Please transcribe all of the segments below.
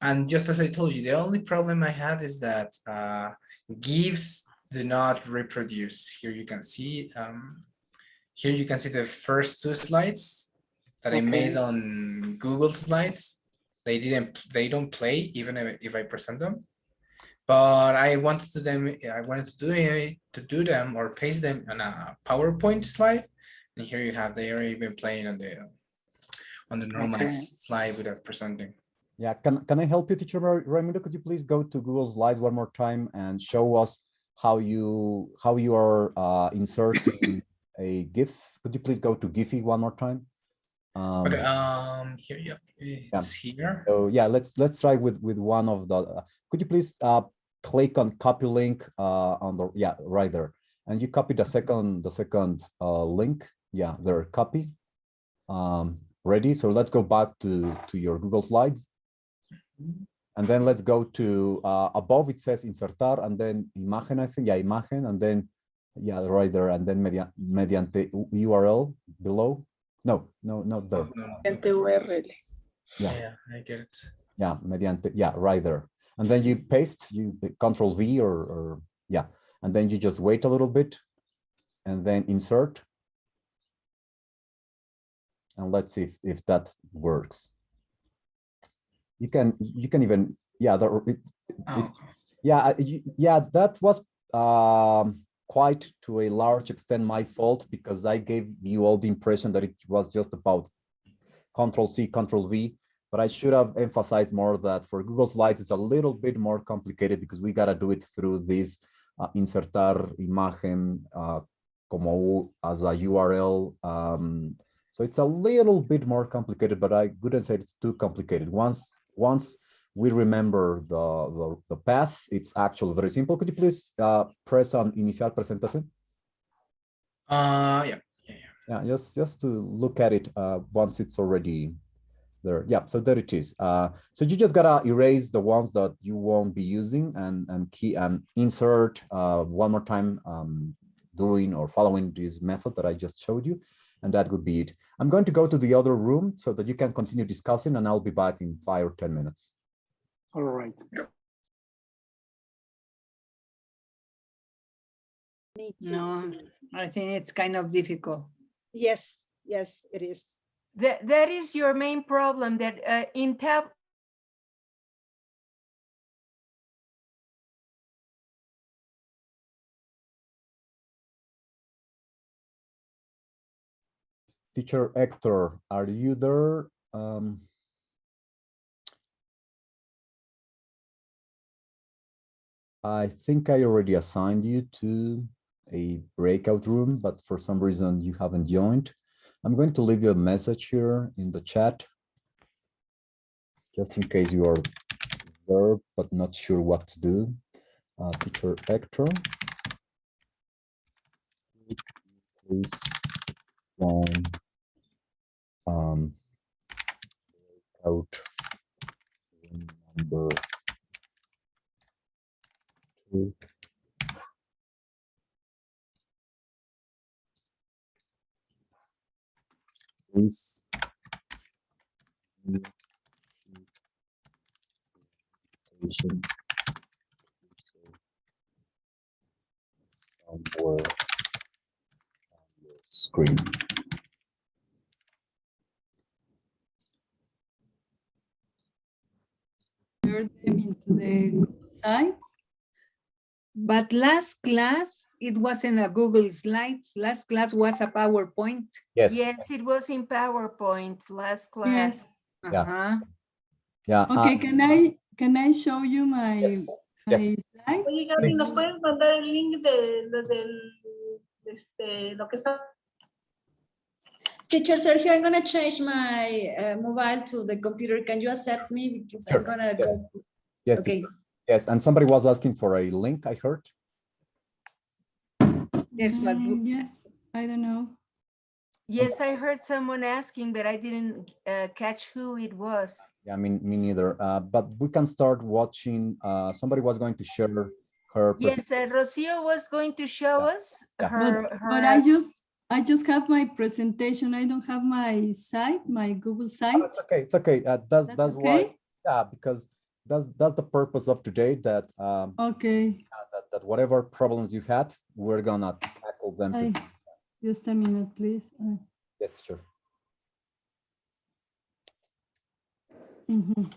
And just as I told you, the only problem I have is that GIFs do not reproduce. Here you can see the first two slides that I made on Google Slides. They don't play even if I present them. But I wanted to do them or paste them on a PowerPoint slide. And here you have, they are even playing on the normal slide without presenting. Yeah, can I help you, teacher Raimundo? Could you please go to Google Slides one more time and show us how you are inserting a GIF? Could you please go to Giphy one more time? Okay, here, yeah, it's here. So yeah, let's try with one of the. Could you please click on copy link on the right there, and you copy the second link. Yeah, there, copy. Ready? So let's go back to your Google Slides. And then let's go to above it says insertar and then imagen, I think. Yeah, imagen, and then right there, and then mediante URL below. No, not there. Mediante URL. Yeah, I get it. Yeah, mediante, right there. And then you paste, you Control V or and then you just wait a little bit and then insert. And let's see if that works. You can even, that was quite to a large extent my fault, because I gave you all the impression that it was just about Control C, Control V, but I should have emphasized more that for Google Slides, it's a little bit more complicated because we got to do it through this insertar imagen como as a URL. So it's a little bit more complicated, but I wouldn't say it's too complicated. Once we remember the path, it's actually very simple. Could you please press on Iniciar Presentación? Yeah, just to look at it once it's already there. Yeah, so there it is. So you just gotta erase the ones that you won't be using and key and insert one more time, doing or following this method that I just showed you. And that would be it. I'm going to go to the other room so that you can continue discussing, and I'll be back in 5 or 10 minutes. All right. No, I think it's kind of difficult. Yes, it is. That is your main problem, that in tab. Teacher Hector, are you there? I think I already assigned you to a breakout room, but for some reason you haven't joined. I'm going to leave you a message here in the chat, just in case you are there but not sure what to do. Teacher Hector, please join out number 2. Please somewhere on your screen. Them into the sites. But last class, it wasn't a Google Slides. Last class was a PowerPoint. Yes. Yes, it was in PowerPoint last class. Yes. Yeah. Yeah. Okay, can I show you my slides? Oye, Gaby, ¿nos puedes mandar el link de lo que está? Teacher Sergio, I'm gonna change my mobile to the computer. Can you accept me? Because I'm gonna go. Yes. Okay. Yes, and somebody was asking for a link, I heard. Yes, but yes, I don't know. Yes, I heard someone asking, but I didn't catch who it was. Yeah, me neither. But we can start watching. Somebody was going to share her. Yes, Rocio was going to show us her. But I just have my presentation. I don't have my site, my Google site. That's okay. It's okay. That's okay? why. Yeah, because that's the purpose of today, that Okay, that whatever problems you had, we're gonna tackle them I, today. just a minute, please. Yes, sure. Mhm.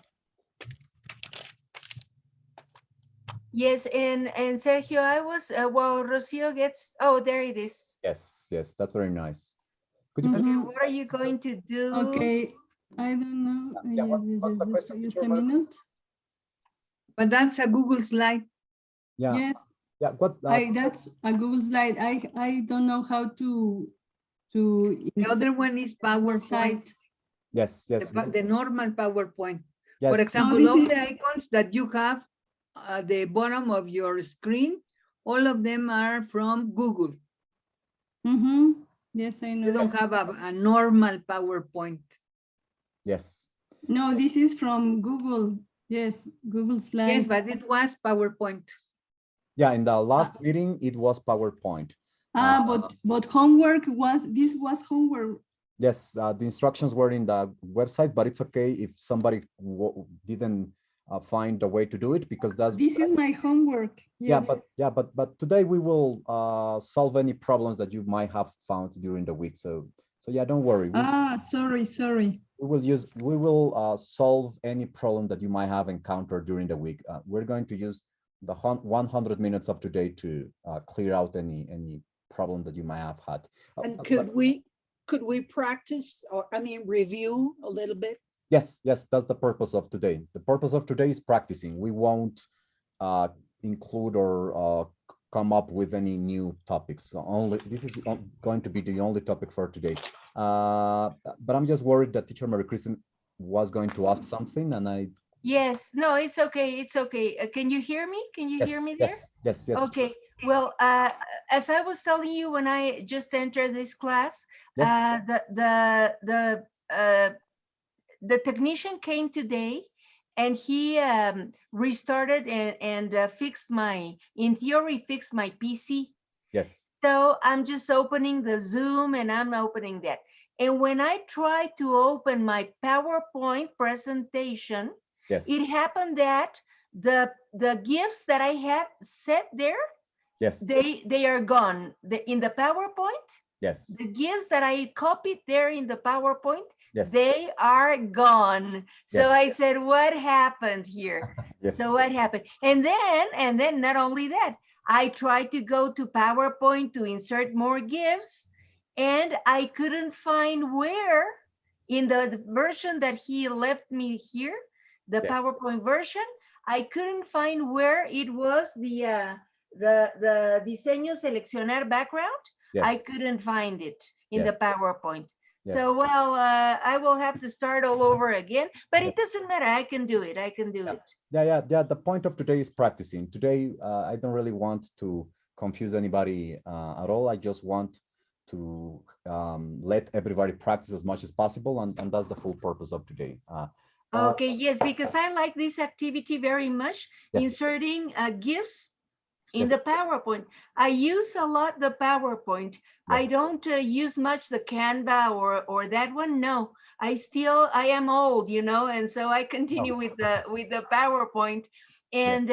Yes, and Sergio, I was well, Rocio gets. Oh, there it is. Yes, yes, that's very nice. Could you Okay, please? Mhm. what are you going to do? Okay, I don't know. Yeah, Yes, what's the question, just teacher a Maricruz? minute. But that's a Google slide. Yeah, Yes, yeah. What? that's a Google slide. I don't know how to The insert other one is PowerPoint, site. Yes, yes, the normal PowerPoint. yes. For No, example, this all is the icons that you have at the bottom of your screen, all of them are from Google. Yes, I You know. don't have a normal PowerPoint. Yes. No, this is from Google. Yes, Google Yes, Slides. but it was PowerPoint. Yeah, in the last meeting, it was PowerPoint. But homework this was homework. Yes, the instructions were in the website, but it's okay if somebody didn't find a way to do it, because This is my homework. Yes. but today we will solve any problems that you might have found during the week. So yeah, don't worry. Sorry. We will solve any problem that you might have encountered during the week. We're going to use the 100 minutes of today to clear out any problem that you might have had. And But- could we practice, or I mean, review a little bit? Yes, that's the purpose of today. The purpose of today is practicing. We won't include or come up with any new topics. This is going to be the only topic for today. But I'm just worried that teacher Mary Kristen was going to ask something, and I. Yes, no, it's okay. It's okay. Can you hear me? Can you hear me there? Yes. Okay. Well, as I was telling you when I just entered this class, Yes. The technician came today, and he restarted and fixed in theory, fixed my PC. Yes. So I'm just opening the Zoom and I'm opening that. And when I try to open my PowerPoint presentation, Yes. it happened that the GIFs that I had set there, Yes. they are gone. In the PowerPoint, Yes. the GIFs that I copied there in the PowerPoint, Yes. they are gone. So Yes. I said, what happened here? Yes. So what happened? And then not only that, I tried to go to PowerPoint to insert more GIFs, and I couldn't find where in the version that he left me here, the Yes. PowerPoint version, I couldn't find where it was the diseño seleccionar background. Yes. I couldn't find it in Yes. the PowerPoint. Yes. So, well, I will have to start all over again, but it doesn't matter. I can do it. I can do it. Yeah. The point of today is practicing. Today, I don't really want to confuse anybody at all. I just want to let everybody practice as much as possible, and that's the full purpose of today. Okay, yes, because I like this activity very much, Yes. inserting GIFs in Yes. the PowerPoint. I use a lot the PowerPoint. I Yes. don't use much the Canva or that one. No, I am old, and so I continue with the PowerPoint. And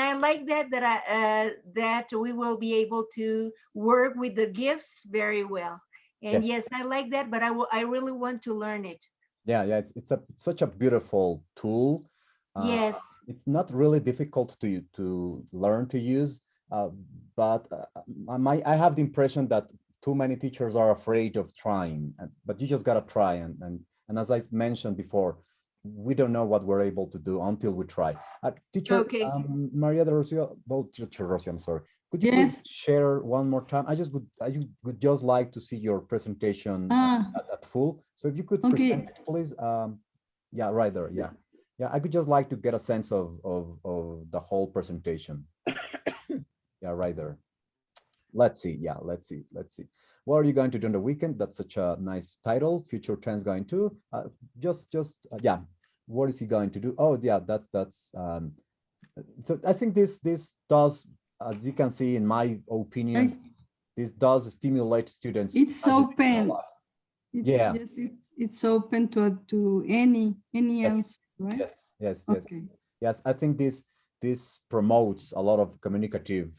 I like that we will be able to work with the GIFs very well. And yes, I like that, but I really want to learn it. Yeah. It's such a beautiful tool. Yes. It's not really difficult to learn to use, but I have the impression that too many teachers are afraid of trying. But you just gotta try, and as I mentioned before, we don't know what we're able to do until we try. Teacher, Okay. Maria de Rocio, teacher Rocio, I'm sorry. Could you Yes. please share one more time? I would just like to see your presentation at full. So if you could Okay. present it, please. Yeah, right there. Yeah. I could just like to get a sense of the whole presentation. Yeah, right there. Let's see. Yeah, let's see. What are you going to do on the weekend? That's such a nice title. Future Trends going to. Yeah. What is he going to do? Oh, yeah. That's. So I think this does, as you can see, in my opinion, this does stimulate students. It's open. Yeah. Yes, it's open to any answer, right? Yes. Okay. Yes, I think this promotes a lot of communicative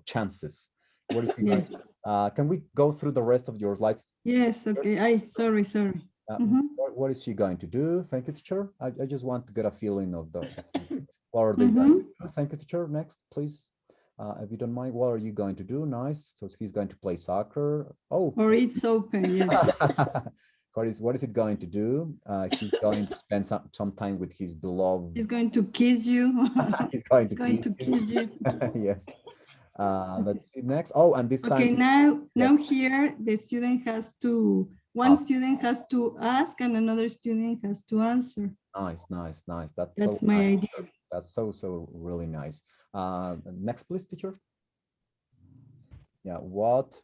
chances. What is he going Yes, can we go through the rest of your slides? yes, okay. Sorry. What is she going to do? Thank you, teacher. I just want to get a feeling of the what are they going to do? Thank you, teacher. Next, please. If you don't mind, what are you going to do? Nice. So he's going to play soccer. Oh, Or it's open, yes. what is it going to do? He's going to spend some time with his beloved. He's going to kiss you. He's going He's to going to kiss you. yes. Let's see next. Oh, and this Okay, time. now Yes. here the student has to, one student has to ask and another student has to answer. Nice. That's so my nice. idea. That's so really nice. Next, please, teacher. Yeah, what?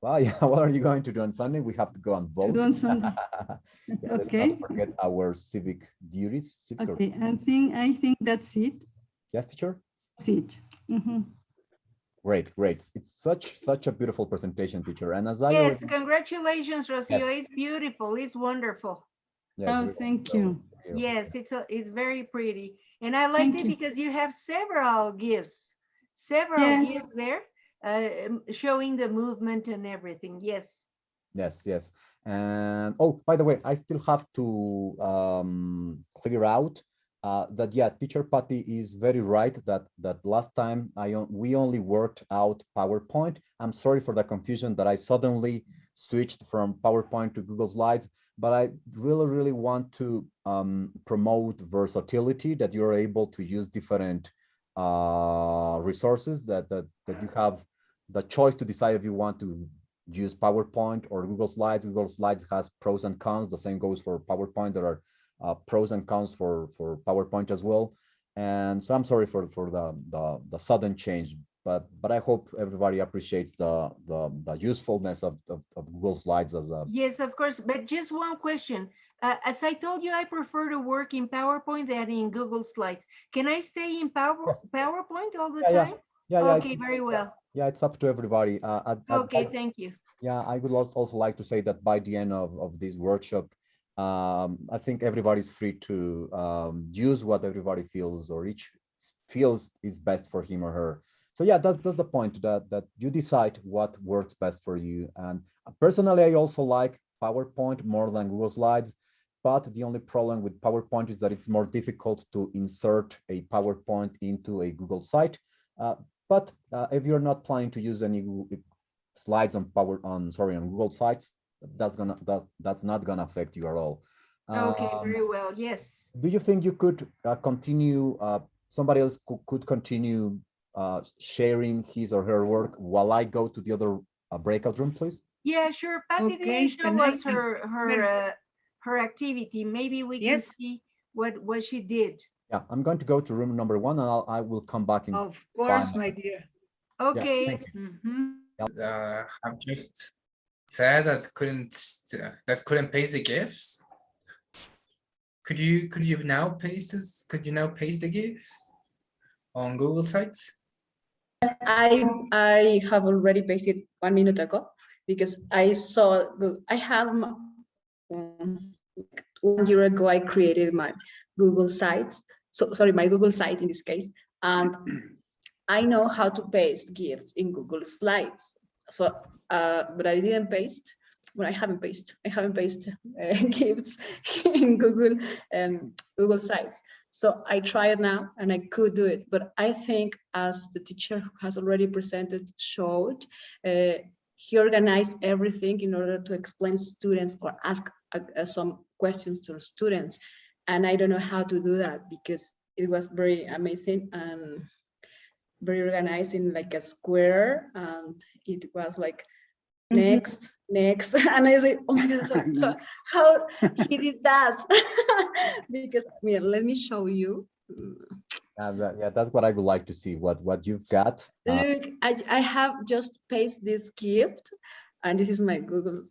Ah, yeah, what are you going to do on Sunday? We have to go and vote. To do on Sunday. Yeah, let's Okay. not forget our civic duties. Okay, I think that's it. Yes, teacher. That's it. Mhm. Great. It's such a beautiful presentation, teacher. And as I Yes, already, congratulations, Rocio. Yes. It's beautiful. It's wonderful. yes, Oh, we- thank so- you. Yes, it's very pretty. And I liked Thank it you. because you have several GIFs, Yes. GIFs there, showing the movement and everything. Yes. Yes. And oh, by the way, I still have to figure out that yeah, teacher Patty is very right that last time we only worked out PowerPoint. I'm sorry for the confusion that I suddenly switched from PowerPoint to Google Slides, but I really want to promote versatility, that you're able to use different resources, that you have the choice to decide if you want to use PowerPoint or Google Slides. Google Slides has pros and cons. The same goes for PowerPoint. There are pros and cons for PowerPoint as well. And so I'm sorry for the sudden change, but I hope everybody appreciates the usefulness of Google Slides as a. Yes, of course. But just one question. As I told you, I prefer to work in PowerPoint than in Google Slides. Can I stay in Yes. PowerPoint all the Yeah. time? Yeah. Okay, very well. Yeah, it's up to everybody. Okay, thank you. Yeah, I would also like to say that by the end of this workshop, I think everybody's free to use what everybody feels, or each feels is best for him or her. So yeah, that's the point, that you decide what works best for you. And personally, I also like PowerPoint more than Google Slides, but the only problem with PowerPoint is that it's more difficult to insert a PowerPoint into a Google site. But if you're not planning to use any slides on Google Sites, that's not gonna affect you at all. Okay, very well. Yes. Do you think you could continue? Somebody else could continue sharing his or her work while I go to the other breakout room, please? Yeah, sure. Patty Okay, didn't show can I- us her activity. Maybe we can Yes. see what she did. Yeah, I'm going to go to room number 1, and I will come back in. Of course, Fine. my dear. Okay. thank you. Mhm. Have just said that couldn't paste the GIFs. Could you now paste this? Could you now paste the GIFs on Google Sites? I have already pasted 1 minute ago, because I saw I have 1 year ago I created my Google Sites. So sorry, my Google site in this case, and I know how to paste GIFs in Google Slides. So, but I didn't paste. Well, I haven't pasted GIFs in Google Sites. So I tried now, and I could do it. But I think, as the teacher who has already presented showed, he organized everything in order to explain to students or ask some questions to students. And I don't know how to do that, because it was very amazing and very organized in like a square, and it was like next, and I say, oh my god, how he did that. Because let me show you. Yeah, that's what I would like to see. What you've got. Look, I have just pasted this gift, and this is my Google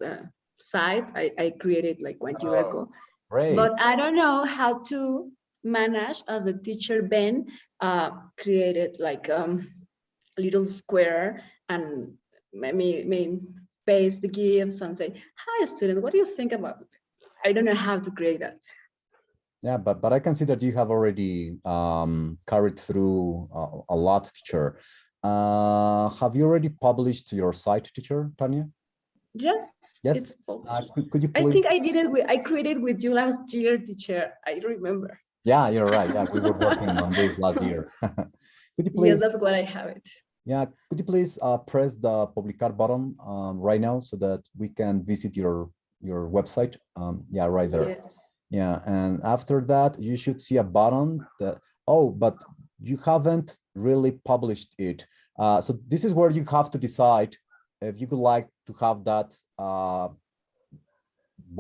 site. I created like 1 year ago. Great. But I don't know how to manage, as the teacher Ben created like little square, and maybe paste the GIFs and say, hi student, what do you think about it? I don't know how to create that. Yeah, but I can see that you have already carried through a lot, teacher. Have you already published your site, teacher Tanya? Yes, Yes. it's published. Could you I please? think I did it with, I created with you last year, teacher. I remember. Yeah, you're right. Yeah, we were working on this last year. Could you Yes, please? that's what I have it. Yeah, could you please press the publicar button right now so that we can visit your website? Yeah, right there. Yes. Yeah, and after that, you should see a button that, oh, but you haven't really published it. So this is where you have to decide if you would like to have that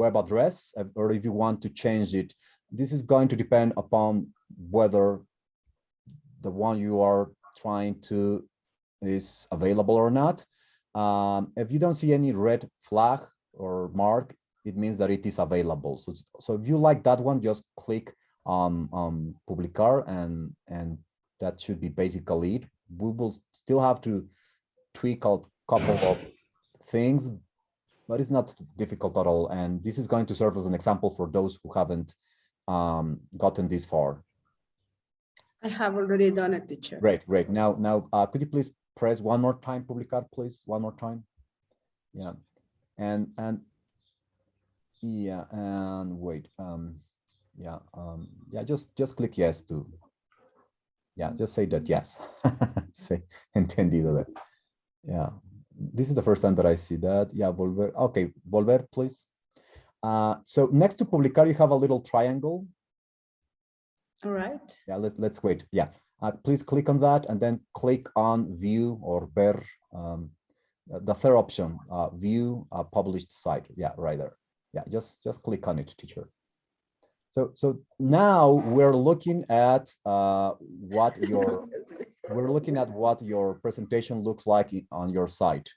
web address or if you want to change it. This is going to depend upon whether the one you are trying to is available or not. If you don't see any red flag or mark, it means that it is available. So if you like that one, just click on publicar and that should be basically it. We will still have to tweak a couple of things, but it's not difficult at all. And this is going to serve as an example for those who haven't gotten this far. I have already done it, teacher. Great. Now, could you please press one more time, publicar, please? One more time. Yeah, and yeah, and wait. Yeah, just click yes to. Yeah, just say that yes. Say entendido that. Yeah, this is the first time that I see that. Yeah, volver. Okay, volver, please. So next to publicar, you have a little triangle. All right. Yeah, let's wait. Yeah, please click on that and then click on view or ver. The third option, view a published site. Yeah, right there. Yeah, just click on it, teacher. So now we're looking at what your presentation looks like on your site.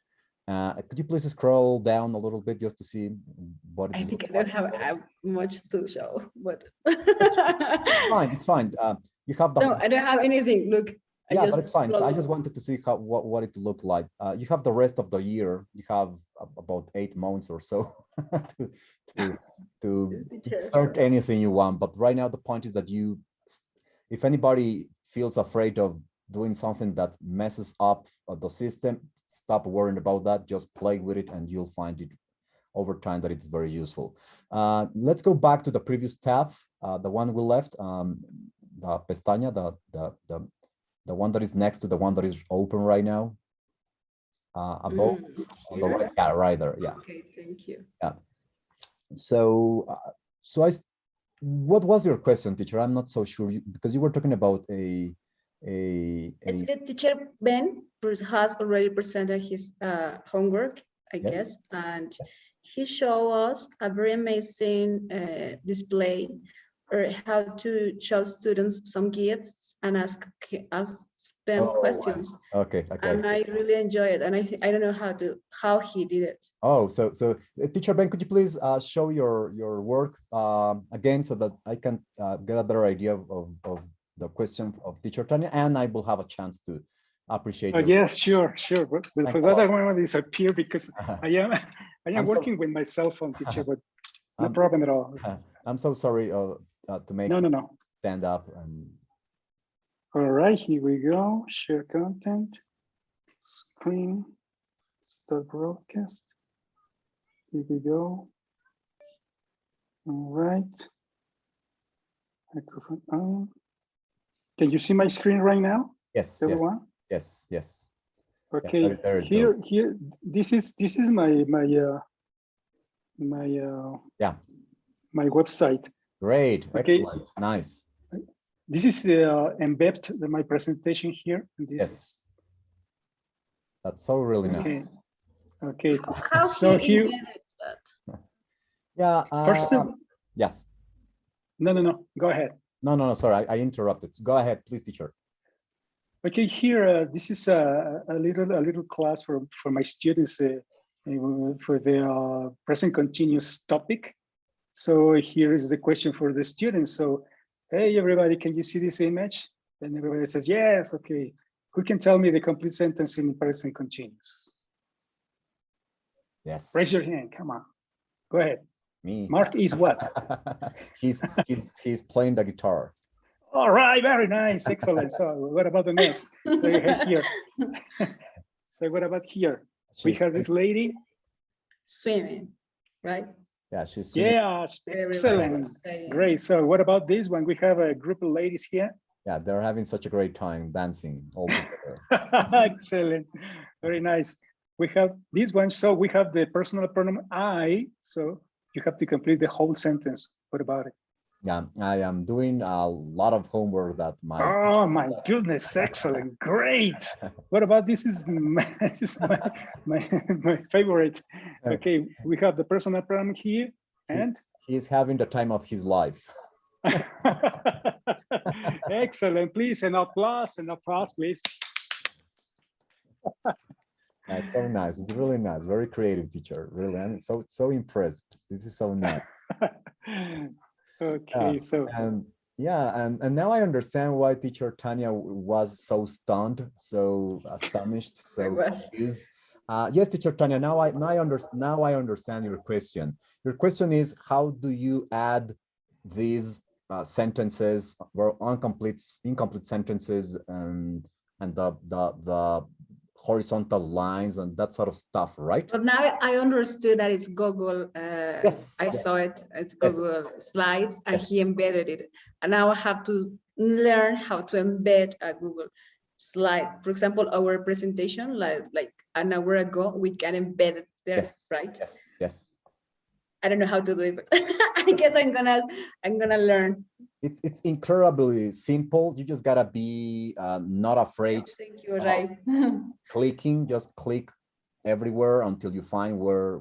Could you please scroll down a little bit just to see what? I think I don't have much to show, but It's fine. You have the. No, I don't have anything. Look. Yeah, but it's fine. So I just wanted to see what it looked like. You have the rest of the year. You have about 8 months or so to start anything you want. But right now the point is that if anybody feels afraid of doing something that messes up the system, stop worrying about that. Just play with it, and you'll find it over time that it's very useful. Let's go back to the previous tab, the one we left, the pestaña, the one that is next to the one that is open right now. Above on the right, yeah, right there. Yeah. Okay, thank you. Yeah. So, what was your question, teacher? I'm not so sure because you were talking about a. It's the teacher Ben has already presented his homework, I guess, and he showed us a very amazing display or how to show students some GIFs and ask them questions. Okay. And I really enjoy it, and I don't know how he did it. Oh, so teacher Ben, could you please show your work again so that I can get a better idea of the question of teacher Tanya, and I will have a chance to appreciate. Yes, sure. But for that, I want to disappear because I am working with my cell phone, teacher, but no problem at all. I'm so sorry to make no. Stand up and. All right, here we go. Share content, screen, start broadcast. Here we go. All right. Microphone on. Can you see my screen right now? Yes. Everyone? Yes. Okay. Yeah, there here. This is my my website. Great. Okay. Excellent. Nice. This is embedded my presentation here. And this is. That's so really nice. Okay. How so he here. embedded that? Yeah. First. Yes. No. Go ahead. No. Sorry, I interrupted. Go ahead, please, teacher. Okay. Here, this is a little class for my students for the present continuous topic. So here is the question for the students. So, hey, everybody, can you see this image? And everybody says, yes, okay. Who can tell me the complete sentence in present continuous? Yes. Raise your hand, come on. Go ahead. Me. Mark is what? He's playing the guitar. All right, very nice, excellent. So what about the next? So you have here. So what about here? We She's have this lady. Swimming, right? yeah, she's swimming. Yeah, Everybody excellent. was saying. Great. So what about this one? We have a group of ladies here. Yeah, they're having such a great time dancing all together. Excellent. Very nice. We have this one. So we have the personal pronoun I. So you have to complete the whole sentence. What about it? Yeah, I am doing a lot of homework that my Oh my goodness, excellent, great. What about this is this is my favorite. Okay, we have the personal pronoun here and he's having the time of his life. excellent, please, an applause, please. It's so nice. It's really nice. Very creative teacher. Really, I'm so impressed. This is so nice. Okay, so and yeah, and now I understand why teacher Tanya was so stunned, so astonished, so confused. Yes, teacher Tanya. Now I understand your question. Your question is, how do you add these sentences or incomplete sentences and the horizontal lines and that sort of stuff, right? But now I understood that it's Google. Yes, I yes. saw it. It's Yes. Google Slides, and Yes. he embedded it. And now I have to learn how to embed a Google Slide. For example, our presentation, like an hour ago, we can embed it there, Yes, right? yes, yes. I don't know how to do it, but I guess I'm gonna learn. It's incredibly simple. You just gotta be not afraid. Yes, thank you, right? Clicking, just click everywhere until you find where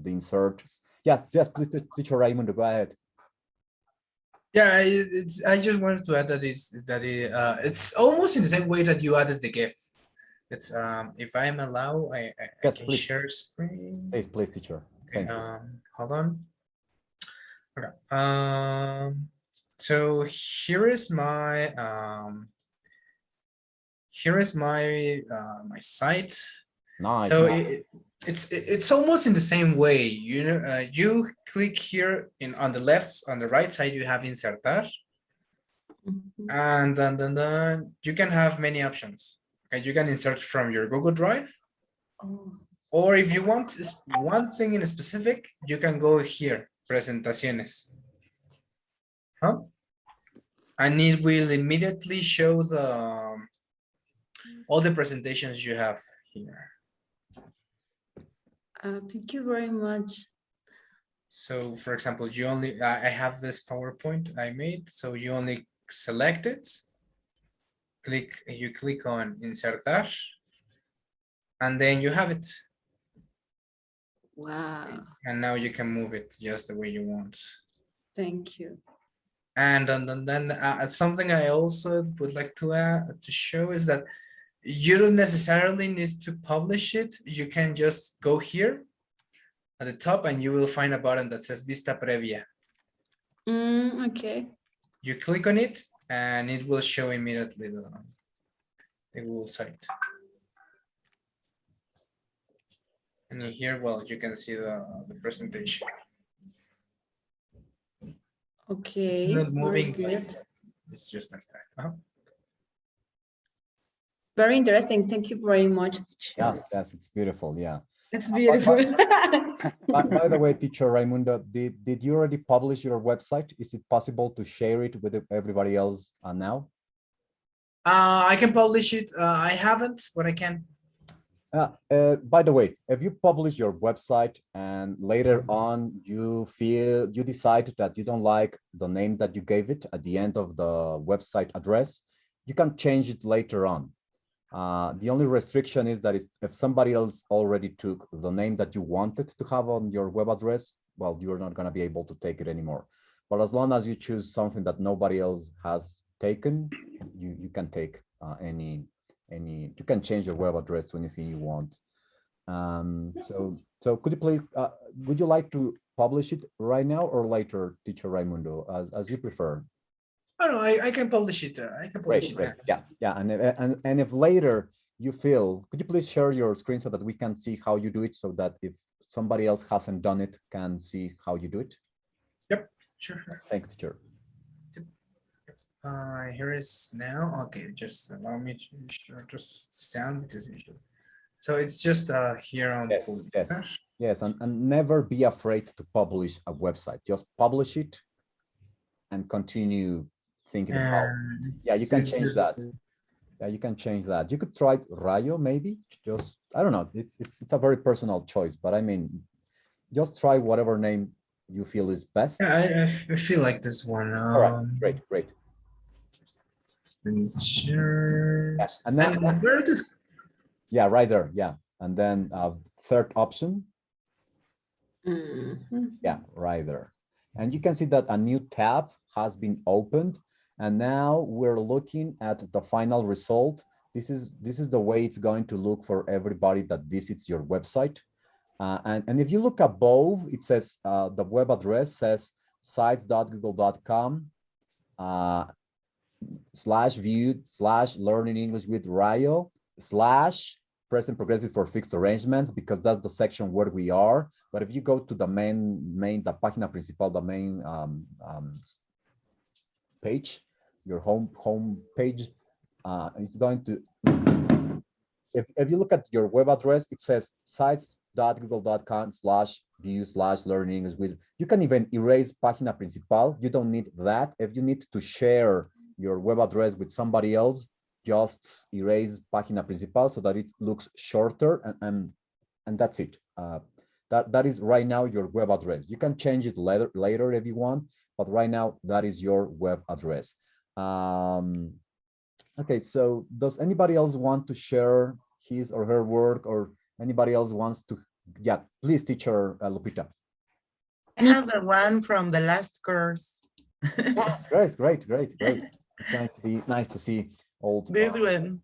the insert. Yes, please, teacher Raymond, go ahead. Yeah, I just wanted to add that it's almost in the same way that you added the GIF. It's if I'm allowed, I Yes, can please. share screen. Please, teacher. Okay, Thank you. hold on. Okay. So here is my my site. Nice. So nice. it's almost in the same way. You know, you click here on the left, on the right side, you have insertar, and then you can have many options. Okay, you can insert from your Google Drive, Oh. or if you want one thing in specific, you can go here, presentaciones. Huh? And it will immediately show all the presentations you have here. Thank you very much. So for example, you only, I have this PowerPoint I made, so you only select it, you click on insertar, and then you have it. Wow, And now you can move it just the way you want. thank you. And then something I also would like to show is that you don't necessarily need to publish it. You can just go here at the top and you will find a button that says Vista Previa. Okay. You click on it and it will show immediately the Google site. And in here, well, you can see the presentation. Okay. It's not moving, very but good. it's just like that. Very interesting. Thank you very much. Yes, it's beautiful. Yeah. It's beautiful. By the way, teacher Raimundo, did you already publish your website? Is it possible to share it with everybody else now? I can publish it. I haven't, but I can. By the way, if you publish your website and later on you decide that you don't like the name that you gave it at the end of the website address, you can change it later on. The only restriction is that if somebody else already took the name that you wanted to have on your web address, well, you're not going to be able to take it anymore. But as long as you choose something that nobody else has taken, you can take you can change your web address to anything you want. So could you please, would you like to publish it right now or later, teacher Raimundo, as you prefer? Oh no, I can publish it. I can publish Great. it. Yeah. And if later you feel, could you please share your screen so that we can see how you do it, so that if somebody else hasn't done it can see how you do it? Sure, sure. Thanks, teacher. Here is now. Okay, just allow me to share just sound because it should. So it's just here on Yes, yes, yes, and never be afraid to publish a website. Just publish it and continue thinking about. Yeah, you can change that. Yeah, you can change that. You could try Rayo, maybe. Just I don't know. It's a very personal choice, but I mean, just try whatever name you feel is best. Yeah, I feel like this one. All right, great, great. Sure. Yeah, and then where it is? yeah, right there. Yeah, and then third option. Mhm. Yeah, right there. And you can see that a new tab has been opened. And now we're looking at the final result. This is the way it's going to look for everybody that visits your website. And if you look above, it says the web address says sites.google.com /view/learning English with Rayo / present progressive for fixed arrangements, because that's the section where we are. But if you go to the the página principal, the main page, your home page, it's going to, if you look at your web address, it says sites.google.com /view/learning English with. You can even erase página principal. You don't need that. If you need to share your web address with somebody else, just erase página principal so that it looks shorter, and that's it. That is right now your web address. You can change it later if you want, but right now that is your web address. Okay, so does anybody else want to share his or her work, or anybody else wants to? Yeah, please, teacher Lupita. I have the one from the last course. Yes, great. It's going to be nice to see old This one.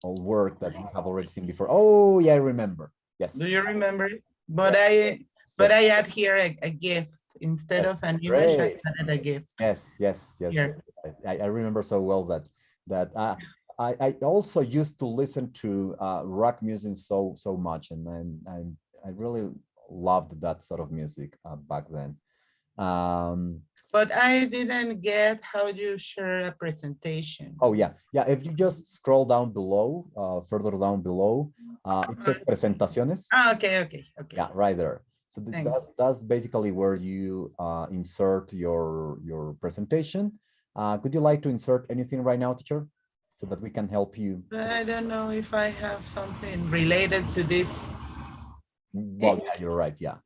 old work that you have already seen before. Oh yeah, I remember. Yes. Do you remember it? But I add here a gift instead of an image. I added a gift. Yes. Here. I remember so well that I also used to listen to rock music so much, and I really loved that sort of music back then. But I didn't get how you share a presentation. Oh yeah. If you just scroll down below, further down below, it says presentaciones. Okay. Yeah, right there. So that's basically where you insert your presentation. Could you like to insert anything right now, teacher, so that we can help you? I don't know if I have something related to this. Well, yeah, you're right. Yeah,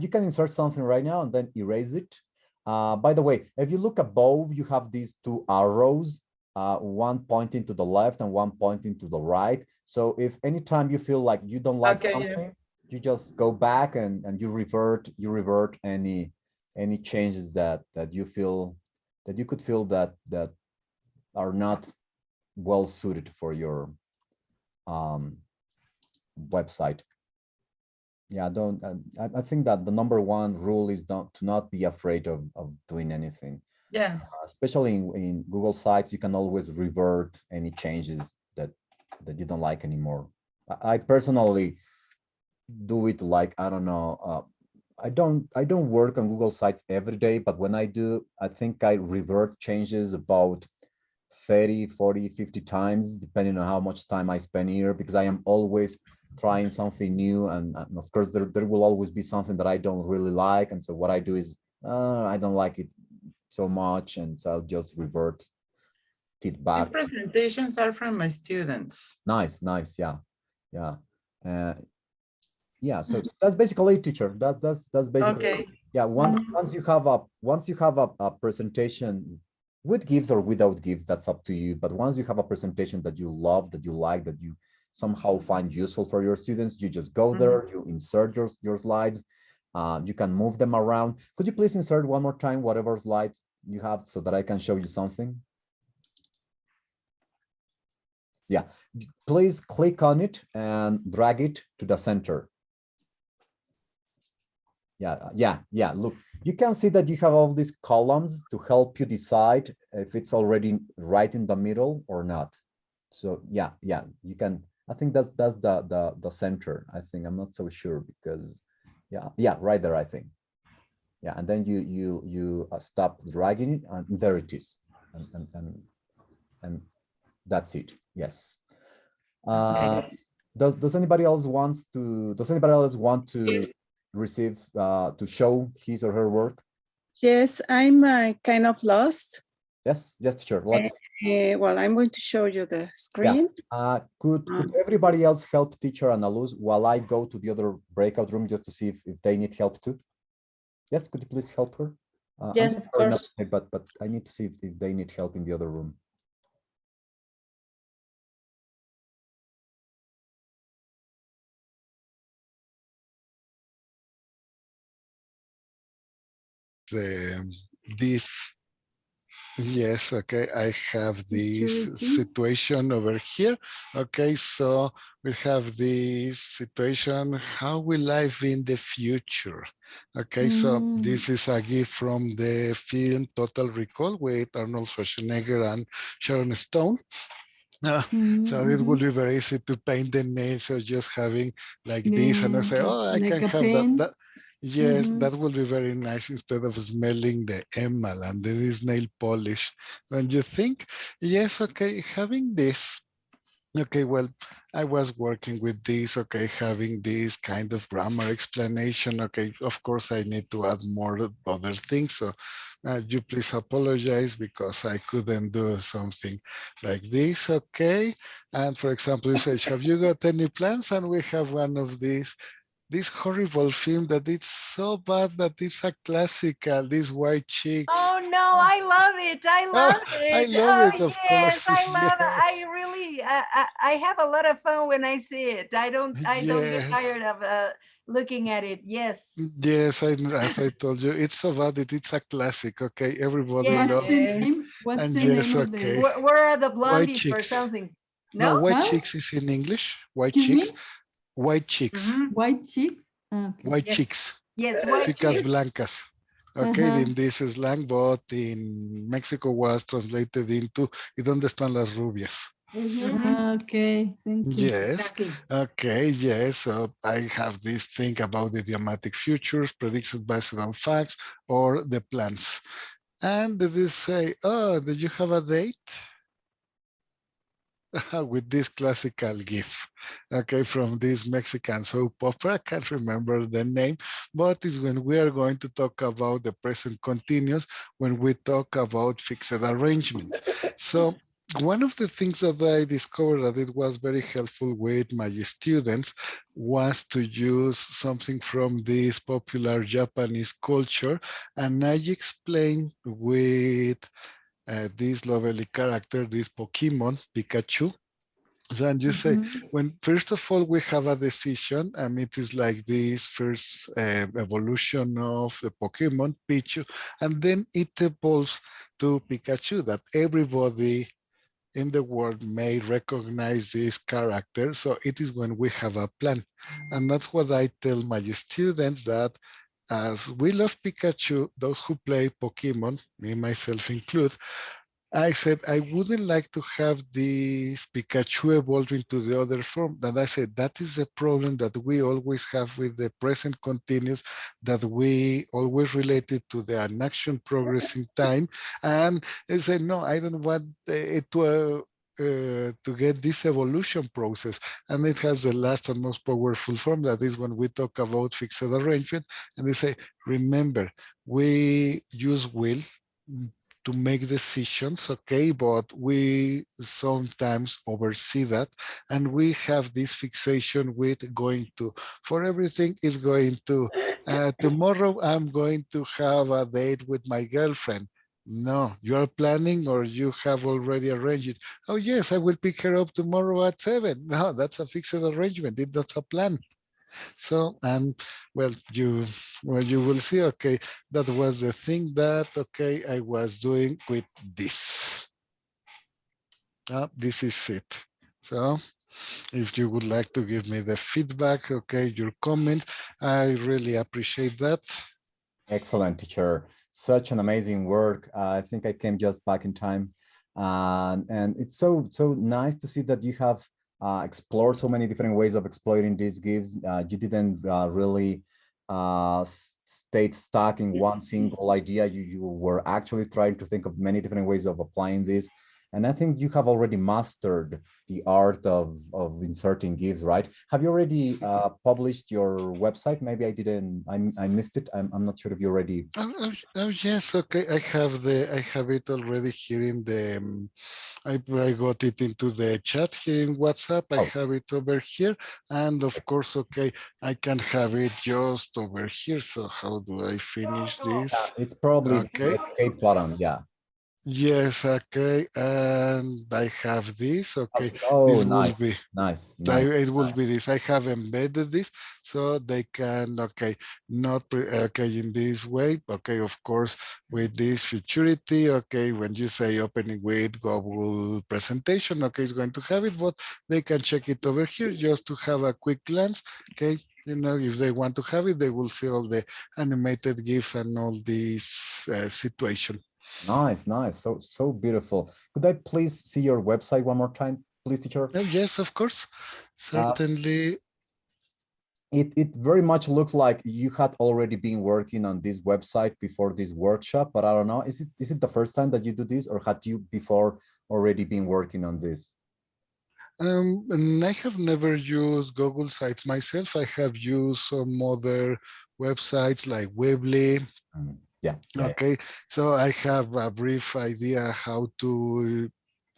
you can insert something right now and then erase it. By the way, if you look above, you have these two arrows, one pointing to the left and one pointing to the right. So if anytime you feel like you don't like something, you just go back and you revert any changes that you feel that you could feel that are not well suited for your website. Yeah, I think that the number one rule is to not be afraid of doing anything. Yes. Especially in Google Sites, you can always revert any changes that you don't like anymore. I personally do it like, I don't know, I don't work on Google Sites every day, but when I do, I think I revert changes about 30, 40, 50 times, depending on how much time I spend here, because I am always trying something new. And of course, there will always be something that I don't really like. And so what I do is, I don't like it so much. And so I'll just revert it back. These presentations are from my students. Nice. Yeah. Yeah, so that's basically it, teacher. That's basically okay. Yeah. Once you have a presentation with GIFs or without GIFs, that's up to you. But once you have a presentation that you love, that you like, that you somehow find useful for your students, you just go there, you insert your slides, you can move them around. Could you please insert one more time whatever slides you have so that I can show you something? Yeah, please click on it and drag it to the center. Yeah, look, you can see that you have all these columns to help you decide if it's already right in the middle or not. So yeah, you can, I think that's the center. I think, I'm not so sure because Yeah, right there, I think. Yeah, and then you stop dragging it, and there it is, and that's it. Yes. Does anybody else want to receive to show his or her work? Yes, I'm kind of lost. Yes, just sure. Let's. Well, I'm going to show you the screen. Could everybody else help teacher Ana Luz while I go to the other breakout room just to see if they need help too? Yes, could you please help her? Yes, of course. But I need to see if they need help in the other room. This. Yes, okay, I have this situation over here. Okay, so we have this situation, how we live in the future. Okay, so this is a gift from the film Total Recall with Arnold Schwarzenegger and Sharon Stone. So it will be very easy to paint the nails or just having like this, and I say, oh, I can have that. Yes, that will be very nice instead of smelling the enamel and this nail polish. When you think, yes, okay, having this. Okay, well, I was working with this, okay, having this kind of grammar explanation. Okay, of course, I need to add more other things. So you please apologize because I couldn't do something like this, okay? And for example, you say, have you got any plans? And we have one of these, this horrible film that it's so bad that it's a classical, these white chicks. Oh no, I love it. I love it. I love it, of yes, course. I love it. I Yes. really, I have a lot of fun when I see it. I don't get Yes. tired of looking at it. Yes. Yes, as I told you, it's so bad that it's a classic. Okay, everybody Yes, loves yes. it. What's And the yes, name of the? okay. Where are the White blondies or chicks. something? No, No? white Huh? chicks is in English. White Excuse chicks. me? White chicks. White chicks? Okay. White Yes. chicks. Yes, white Chicas chicks. blancas. Okay, then this is slang, but in Mexico was translated into ¿Y dónde están las rubias? Okay, thank you. Yes. Exactly. Okay, yes. So I have this thing about the idiomatic futures, predictions based on facts, or the plans. And they say, oh, did you have a date? With this classical GIF, okay, from this Mexican soap opera. I can't remember the name, but it's when we are going to talk about the present continuous, when we talk about fixed arrangement. So one of the things that I discovered that it was very helpful with my students was to use something from this popular Japanese culture, and I explained with this lovely character, this Pokemon, Pikachu. Then you say, when first of all, we have a decision, and it is like this first evolution of the Pokemon, Pichu, and then it evolves to Pikachu, that everybody in the world may recognize this character. So it is when we have a plan. And that's what I tell my students, that as we love Pikachu, those who play Pokemon, me myself include, I said I wouldn't like to have this Pikachu evolve into the other form. And I said that is the problem that we always have with the present continuous, that we always relate it to the action progress in time. And I said, no, I don't want it to get this evolution process. And it has the last and most powerful form, that is when we talk about fixed arrangement. And they say, remember, we use will to make decisions, okay, but we sometimes oversee that, and we have this fixation with going to, for everything is going to, tomorrow I'm going to have a date with my girlfriend. No, you're planning or you have already arranged it. Oh yes, I will pick her up tomorrow at 7. No, that's a fixed arrangement. That's a plan. So, and well, you will see, okay, that was the thing that, okay, I was doing with this. This is it. So if you would like to give me the feedback, okay, your comment, I really appreciate that. Excellent, teacher. Such an amazing work. I think I came just back in time. And it's so nice to see that you have explored so many different ways of exploiting these GIFs. You didn't really stayed stuck in one single idea. You were actually trying to think of many different ways of applying this. And I think you have already mastered the art of inserting GIFs, right? Have you already published your website? Maybe I didn't, I missed it. I'm not sure if you already. Oh, yes, okay. I have it already here in the I got it into the chat here in WhatsApp. I Oh, have it over here. And of course, okay, I can have it just over here. So how do I finish this? it's probably the Okay. escape button. Yeah. Yes, okay. And I have this. Okay. Oh, This will be nice, nice, nice. it will be this. I have embedded this so they can, okay, not, okay, in this way. Okay, of course, with this futurity, okay, when you say opening with Google presentation, okay, it's going to have it, but they can check it over here just to have a quick glance. Okay, you know, if they want to have it, they will see all the animated GIFs and all this situation. Nice, nice. So beautiful. Could I please see your website one more time, please, teacher? Oh, yes, of course. Certainly. It very much looks like you had already been working on this website before this workshop, but I don't know. Is it the first time that you do this, or had you before already been working on this? And I have never used Google Sites myself. I have used some other websites like Weebly. Yeah. Okay, so I have a brief idea how to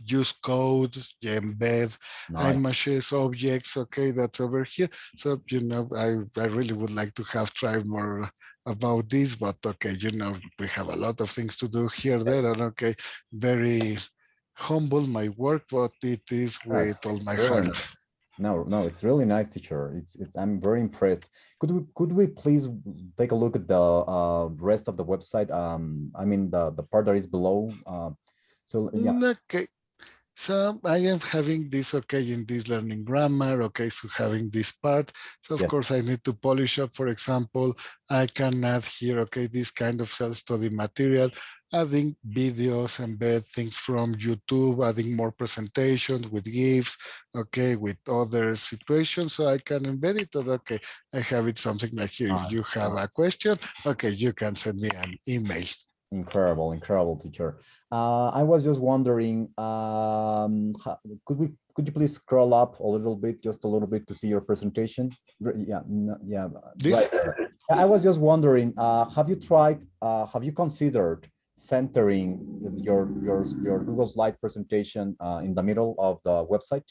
use code, embed images, objects. Okay, that's over here. So, you know, I really would like to have tried more about this, but okay, you know, we have a lot of things to do here, there, and okay, very humble my work, but it is with all my Really heart. nice. No, it's really nice, teacher. It's I'm very impressed. Could we please take a look at the rest of the website? I mean the part that is below. So yeah. Okay. So I am having this, okay, in this learning grammar, okay, so having this part. So of course I need to polish up, for example, I can add here, okay, this kind of self-study material, adding videos, embed things from YouTube, adding more presentations with GIFs, okay, with other situations. So I can embed it, okay, I have it something like here. If you have a question, okay, you can send me an email. Incredible, teacher. I was just wondering, could you please scroll up a little bit, just a little bit, to see your presentation? Yeah, yeah, right there. I was just wondering, have you considered centering your Google Slide presentation in the middle of the website?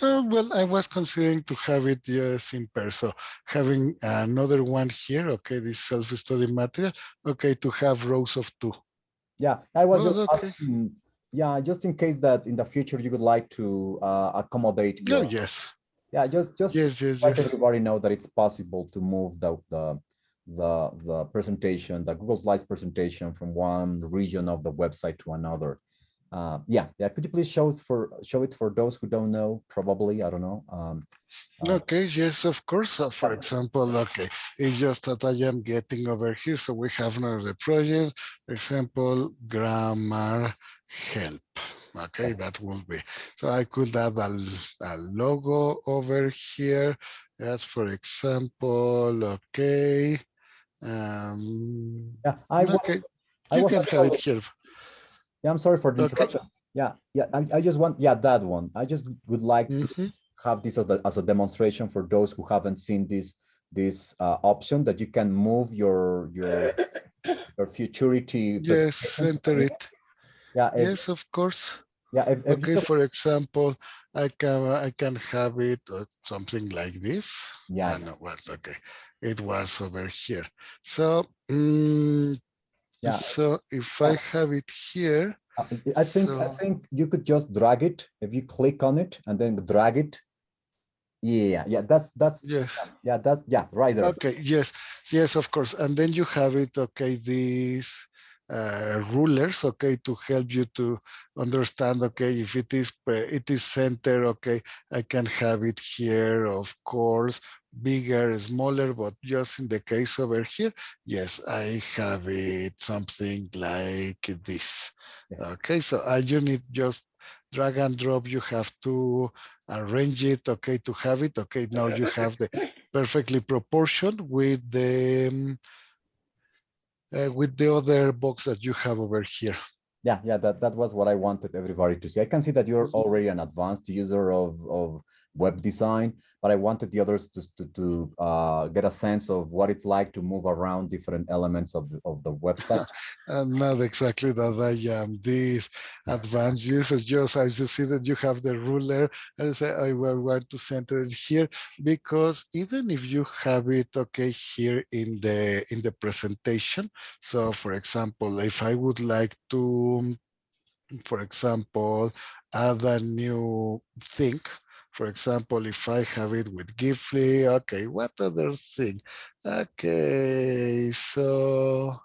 Well, I was considering to have it yes in person. Having another one here, okay, this self-study material, okay, to have rows of 2. Yeah, I was just okay. asking, yeah, just in case that in the future you would like to accommodate Oh, your. yes. Yeah, just yes, let everybody know that it's possible to move the presentation, the Google Slides presentation, from one region of the website to another. Yeah. Could you please show it for those who don't know? Probably, I don't know. Okay, yes, of course. For example, okay, it's just that I am getting over here. So we have another project, for example, grammar help. Okay, that will be. So I could add a logo over here. As for example, okay. Yeah, I you was can have it here. Yeah, I'm sorry for the interruption. Yeah, I just want, that one. I just would like to have this as a demonstration for those who haven't seen this option, that you can move your futurity. Yes, center it. Yeah. Yes, of course. Yeah. Okay, for example, I can have it something like this. Yeah. No, well, okay, it was over here. So, yeah. So if I have it here, I think you could just drag it. If you click on it and then drag it. Yeah. That's yes. That's right there. Okay. Yes, of course. And then you have it. Okay, these rulers. Okay, to help you to understand. Okay, if it is center. Okay, I can have it here. Of course, bigger, smaller, but just in the case over here, yes, I have it something like this. Yes. Okay, so you need just drag and drop. You have to arrange it. Okay, to have it. Okay, now you have the perfectly proportioned with the other box that you have over here. Yeah, that was what I wanted everybody to see. I can see that you're already an advanced user of web design, but I wanted the others to get a sense of what it's like to move around different elements of the website. And not exactly that I am this advanced user. Just I just see that you have the ruler and say I will want to center it here, because even if you have it okay here in the presentation. So for example, if I would like to, for example, add a new thing. For example, if I have it with Gifly, okay, what other thing? Okay, so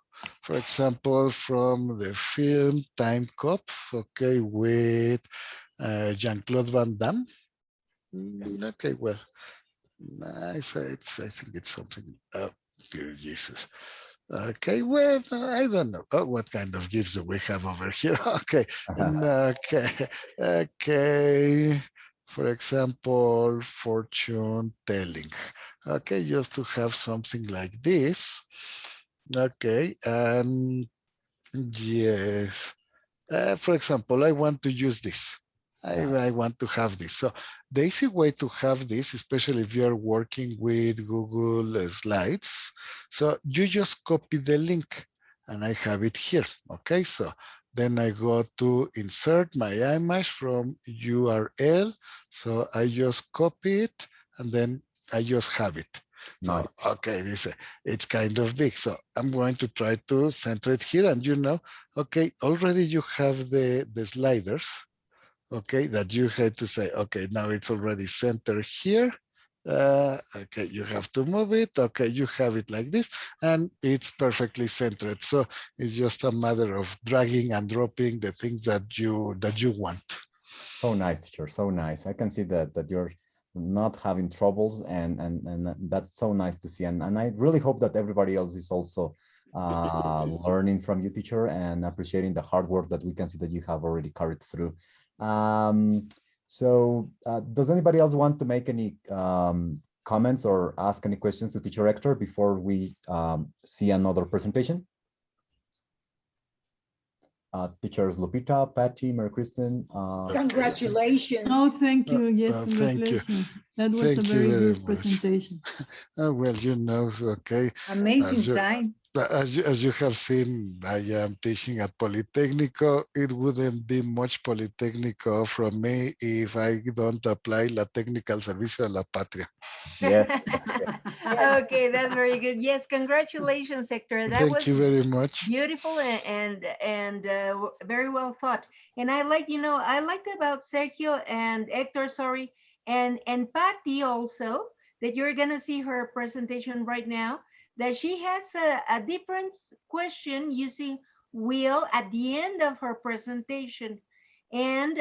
for example, from the film Time Cop, okay, with Jean-Claude Van Damme. Okay, well, nice. I think it's something. Oh, dear Jesus. Okay, well, I don't know. Oh, what kind of gifts do we have over here? Okay, okay, okay. For example, fortune telling. Okay, just to have something like this. Okay, and yes. For example, I want to use this. I want to have this. So the easy way to have this, especially if you're working with Google Slides, so you just copy the link and I have it here. Okay, so then I go to insert my image from URL. So I just copy it and then I just have it. So, Nice. okay, it's kind of big. So I'm going to try to center it here, and okay, already you have the sliders, okay, that you had to say, okay, now it's already centered here. Okay, you have to move it. Okay, you have it like this, and it's perfectly centered. So it's just a matter of dragging and dropping the things that you want. So nice, teacher. So nice. I can see that you're not having troubles, and that's so nice to see. And I really hope that everybody else is also learning from you, teacher, and appreciating the hard work that we can see that you have already carried through. So does anybody else want to make any comments or ask any questions to teacher Hector before we see another presentation? Teachers Lupita, Patty, Mary Kristen. Congratulations. Oh, thank you. Yes, Thank you. congratulations. That was Thank a you very very good much. presentation. Well, okay. Amazing As you, sign. as you have seen, I am teaching at Politécnico. It wouldn't be much Politécnico from me if I don't apply La Técnica al servicio de la patria. Yes. Okay, that's very good. Yes, congratulations, Hector. That was Thank you very much. beautiful and very well thought. And I like, I liked about Sergio and Hector, sorry, and Patty also, that you're gonna see her presentation right now, that she has a different question using will at the end of her presentation. And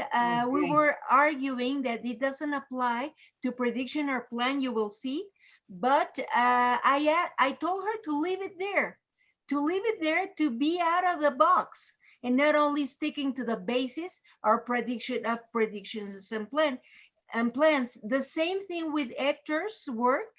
we Okay. were arguing that it doesn't apply to prediction or plan, you will see. But I told her to leave it there, to be out of the box and not only sticking to the basis or predictions and plans. The same thing with Hector's work,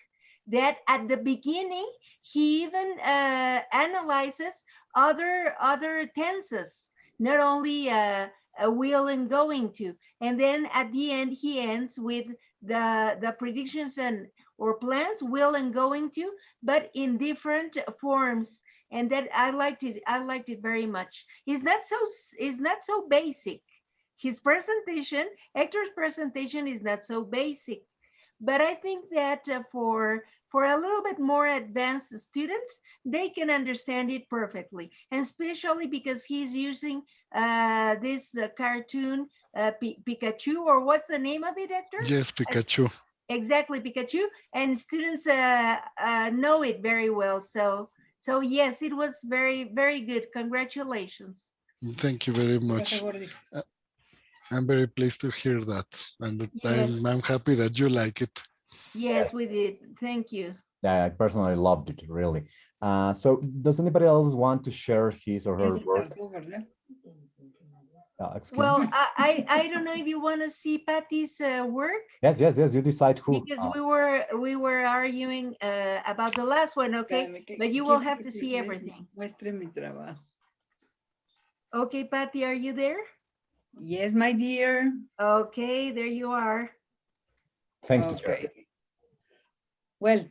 that at the beginning he even analyzes other tenses, not only a will and going to, and then at the end he ends with the predictions and or plans, will and going to, but in different forms. And that I liked it very much. It's not so basic. His presentation, Hector's presentation, is not so basic, but I think that for a little bit more advanced students, they can understand it perfectly, and especially because he's using this cartoon Pikachu, or what's the name of it, Hector? Yes, Pikachu. Exactly, Pikachu, and students know it very well. So yes, it was very good. Congratulations. Thank you very much. I'm very pleased to hear that, and Yes. I'm happy that you like it. Yes, we did. Thank you. Yeah, I personally loved it, really. So does anybody else want to share his or her work? Excuse Well, me. I don't know if you want to see Patty's work, Yes, yes, yes. You decide who. because we were arguing about the last one, okay? But you will have to see everything. Muestre mi trabajo. Okay, Patty, are you there? Yes, my dear. Okay, there you are. Thank you. Teacher. Well,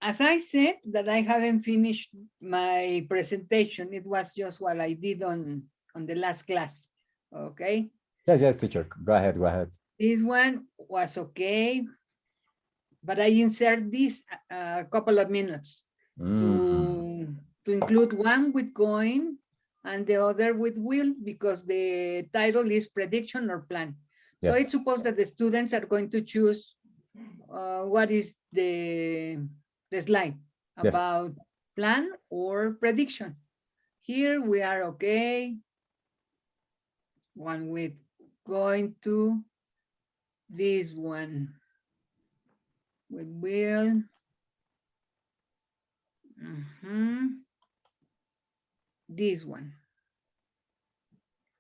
as I said that I haven't finished my presentation, it was just what I did on the last class. Okay. Yes, yes, teacher. Go ahead, go ahead. This one was okay, but I insert this a couple of minutes to include one with going and the other with will, because the title is prediction or plan. So Yes. it's supposed that the students are going to choose what is the slide Yes. about plan or prediction. Here we are okay. One with going to, this one with will. This one.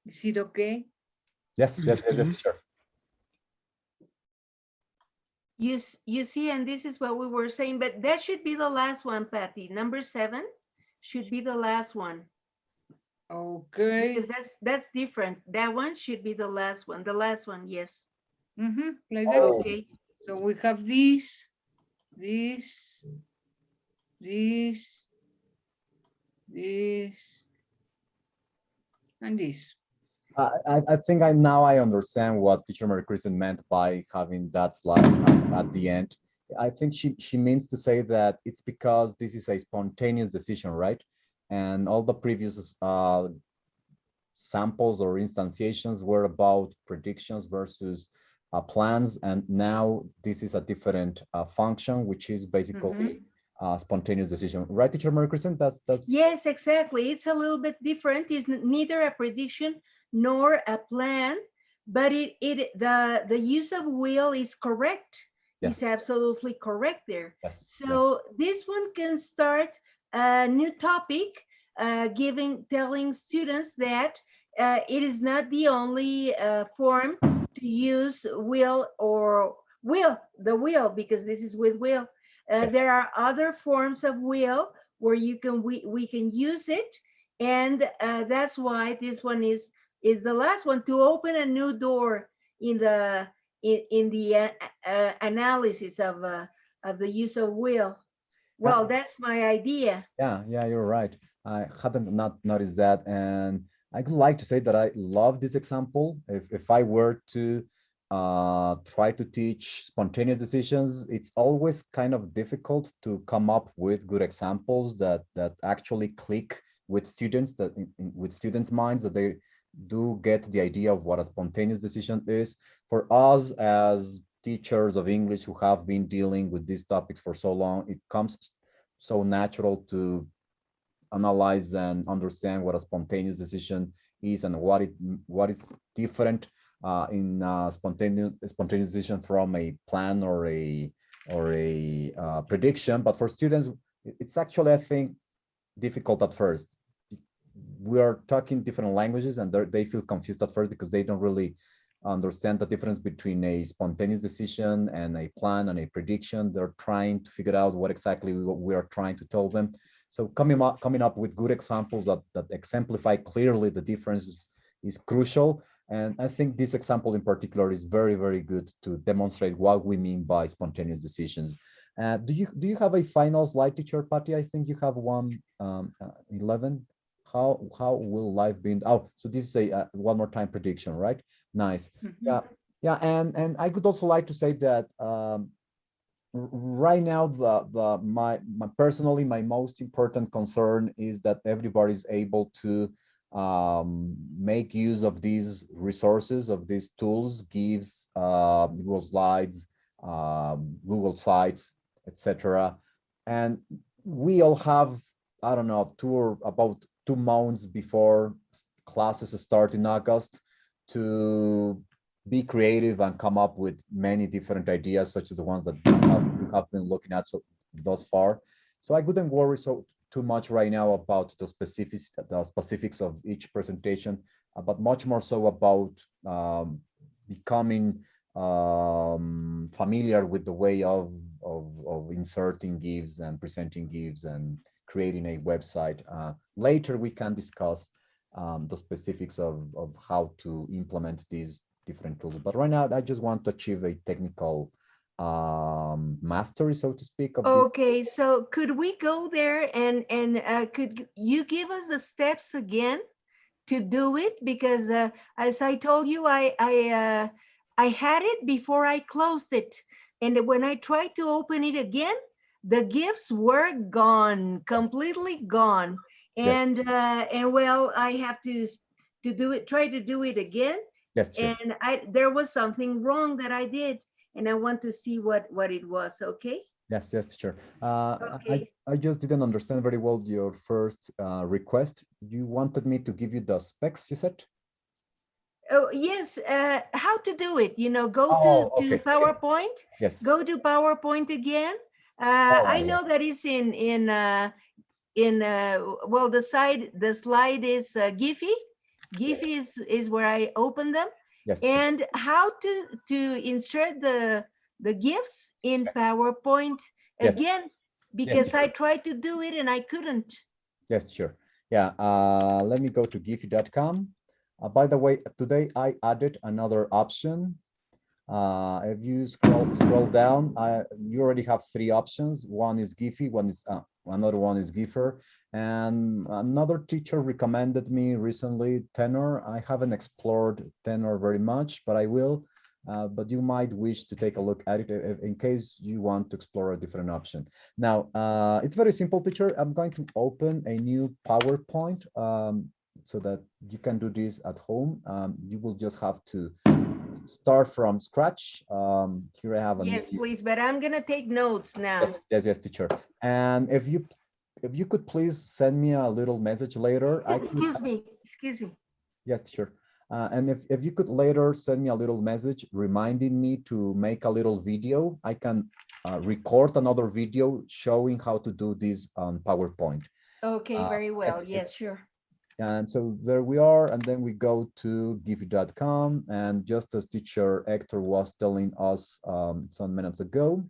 Is it okay? Yes, yes, yes, yes, teacher. You see, and this is what we were saying, but that should be the last one, Patty. Number 7 should be the last one. Okay. Because that's different. That one should be the last one. The last one, yes. Like that. Okay. So we have this, this, and this. I think now I understand what teacher Mary Kristen meant by having that slide at the end. I think she means to say that it's because this is a spontaneous decision, right? And all the previous samples or instantiations were about predictions versus plans, and now this is a different function, which is basically spontaneous decision, right, teacher Mary Kristen? That's Yes, exactly. It's a little bit different. It's neither a prediction nor a plan, but the use of will is correct. Yes. It's absolutely correct there. Yes. So this one can start a new topic, telling students that it is not the only form to use will or the will, because this is with will. There are other forms of will where we can use it, and that's why this one is the last one, to open a new door in the analysis of the use of will. Well, that's my idea. Yeah, you're right. I hadn't not noticed that, and I would like to say that I love this example. If I were to try to teach spontaneous decisions, it's always kind of difficult to come up with good examples that actually click with students, with students' minds, that they do get the idea of what a spontaneous decision is. For us as teachers of English who have been dealing with these topics for so long, it comes so natural to analyze and understand what a spontaneous decision is and what is different in spontaneous decision from a plan or a prediction. But for students, it's actually, I think, difficult at first. We are talking different languages, and they feel confused at first because they don't really understand the difference between a spontaneous decision and a plan and a prediction. They're trying to figure out what exactly we are trying to tell them. So coming up with good examples that exemplify clearly the differences is crucial. And I think this example in particular is very, very good to demonstrate what we mean by spontaneous decisions. Do you have a final slide, teacher Patty? I think you have one, 11. How will life be? Oh, so this is a one more time prediction, right? Nice. Yeah. And I would also like to say that right now, personally, my most important concern is that everybody's able to make use of these resources, of these tools, GIFs, Google Slides, Google Sites, etc. And we all have, I don't know, about 2 months before classes start in August to be creative and come up with many different ideas, such as the ones that we have been looking at thus far. So I wouldn't worry too much right now about the specifics of each presentation. but much more so about becoming familiar with the way of inserting GIFs and presenting GIFs and creating a website. Later, we can discuss the specifics of how to implement these different tools. But right now, I just want to achieve a technical mastery, so to speak. Of Okay, so could we go there and could you give us the steps again to do it? Because as I told you, I had it before I closed it, and when I tried to open it again, the GIFs were gone, completely gone, Yes. And well, I have to do it, try to do it again, Yes, sure. and there was something wrong that I did, and I want to see what it was. Okay. Yes, yes, sure. Okay. I just didn't understand very well your first request. You wanted me to give you the specs, you said? Oh, yes. How to do it? You know, go Oh, to okay, okay. PowerPoint. Yes. Go to PowerPoint again. All I right, know that it's well, the slide is Giphy. Giphy is where I open them. Yes, sure. And how to insert the GIFs in PowerPoint Yes. again, because I tried to do it and I couldn't. Yes, sure. Yeah, let me go to giphy.com. By the way, today I added another option. If you scroll down, you already have three options. One is Giphy, another one is Gipher, and another teacher recommended me recently Tenor. I haven't explored Tenor very much, but I will. But you might wish to take a look at it in case you want to explore a different option. Now, it's very simple, teacher. I'm going to open a new PowerPoint so that you can do this at home. You will just have to start from scratch. Here I have a yes, please, but I'm gonna take notes now. yes, teacher. And if you could please send me a little message later. Excuse me. Yes, teacher. And if you could later send me a little message reminding me to make a little video, I can record another video showing how to do this on PowerPoint. Okay, very well. Yes, sure. And so there we are, and then we go to giphy.com, and just as teacher Hector was telling us some minutes ago,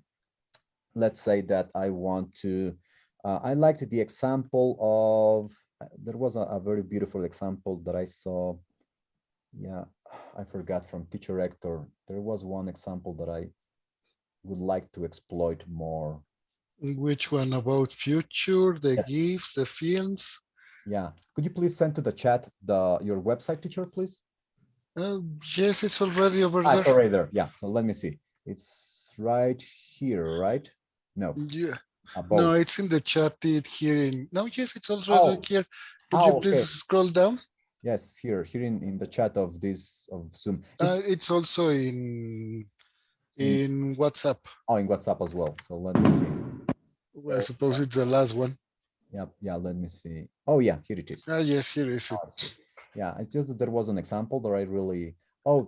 let's say that I want to, I liked the example of, there was a very beautiful example that I saw. Yeah, I forgot from teacher Hector. There was one example that I would like to exploit more. Which one? About future, the GIFs, the films? Yeah, could you please send to the chat your website, teacher, please? Yes, it's already over there. there. It's already there. Yeah, so let me see. It's right here, right? No. Yeah. Above. No, it's in the chat here in. No, yes, it's already here. Could you please scroll down? Yes, here in the chat of Zoom. It's also in WhatsApp. Oh, in WhatsApp as well. So let me see. Well, I suppose it's the last one. Yeah, let me see. Oh yeah, here it is. Yes, here is it. Yeah, it's just that there was an example that I really,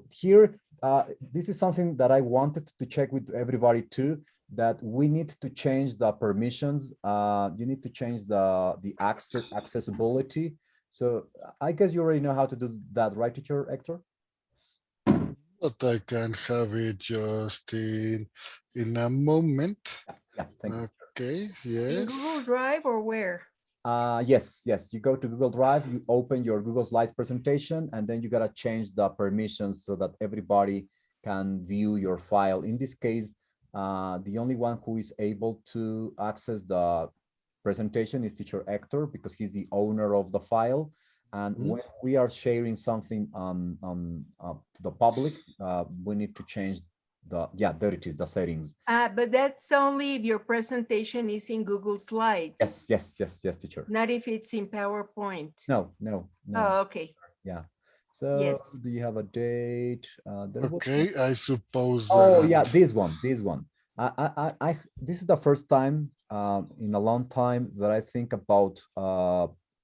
here, this is something that I wanted to check with everybody too, that we need to change the permissions. You need to change the accessibility. So I guess you already know how to do that, right, teacher Hector? But I can have it just in a moment. Yeah, thank you. Okay, yes. In Google Drive or where? Yes. You go to Google Drive, you open your Google Slides presentation, and then you gotta change the permissions so that everybody can view your file. In this case, the only one who is able to access the presentation is teacher Hector, because he's the owner of the file. And when we are sharing something to the public, we need to change there it is, the settings. But that's only if your presentation is in Google Slides. Yes, teacher. Not if it's in PowerPoint. No. Oh, okay. Yeah. So do you have a date? Okay, I suppose. Oh yeah, this one. This is the first time in a long time that I think about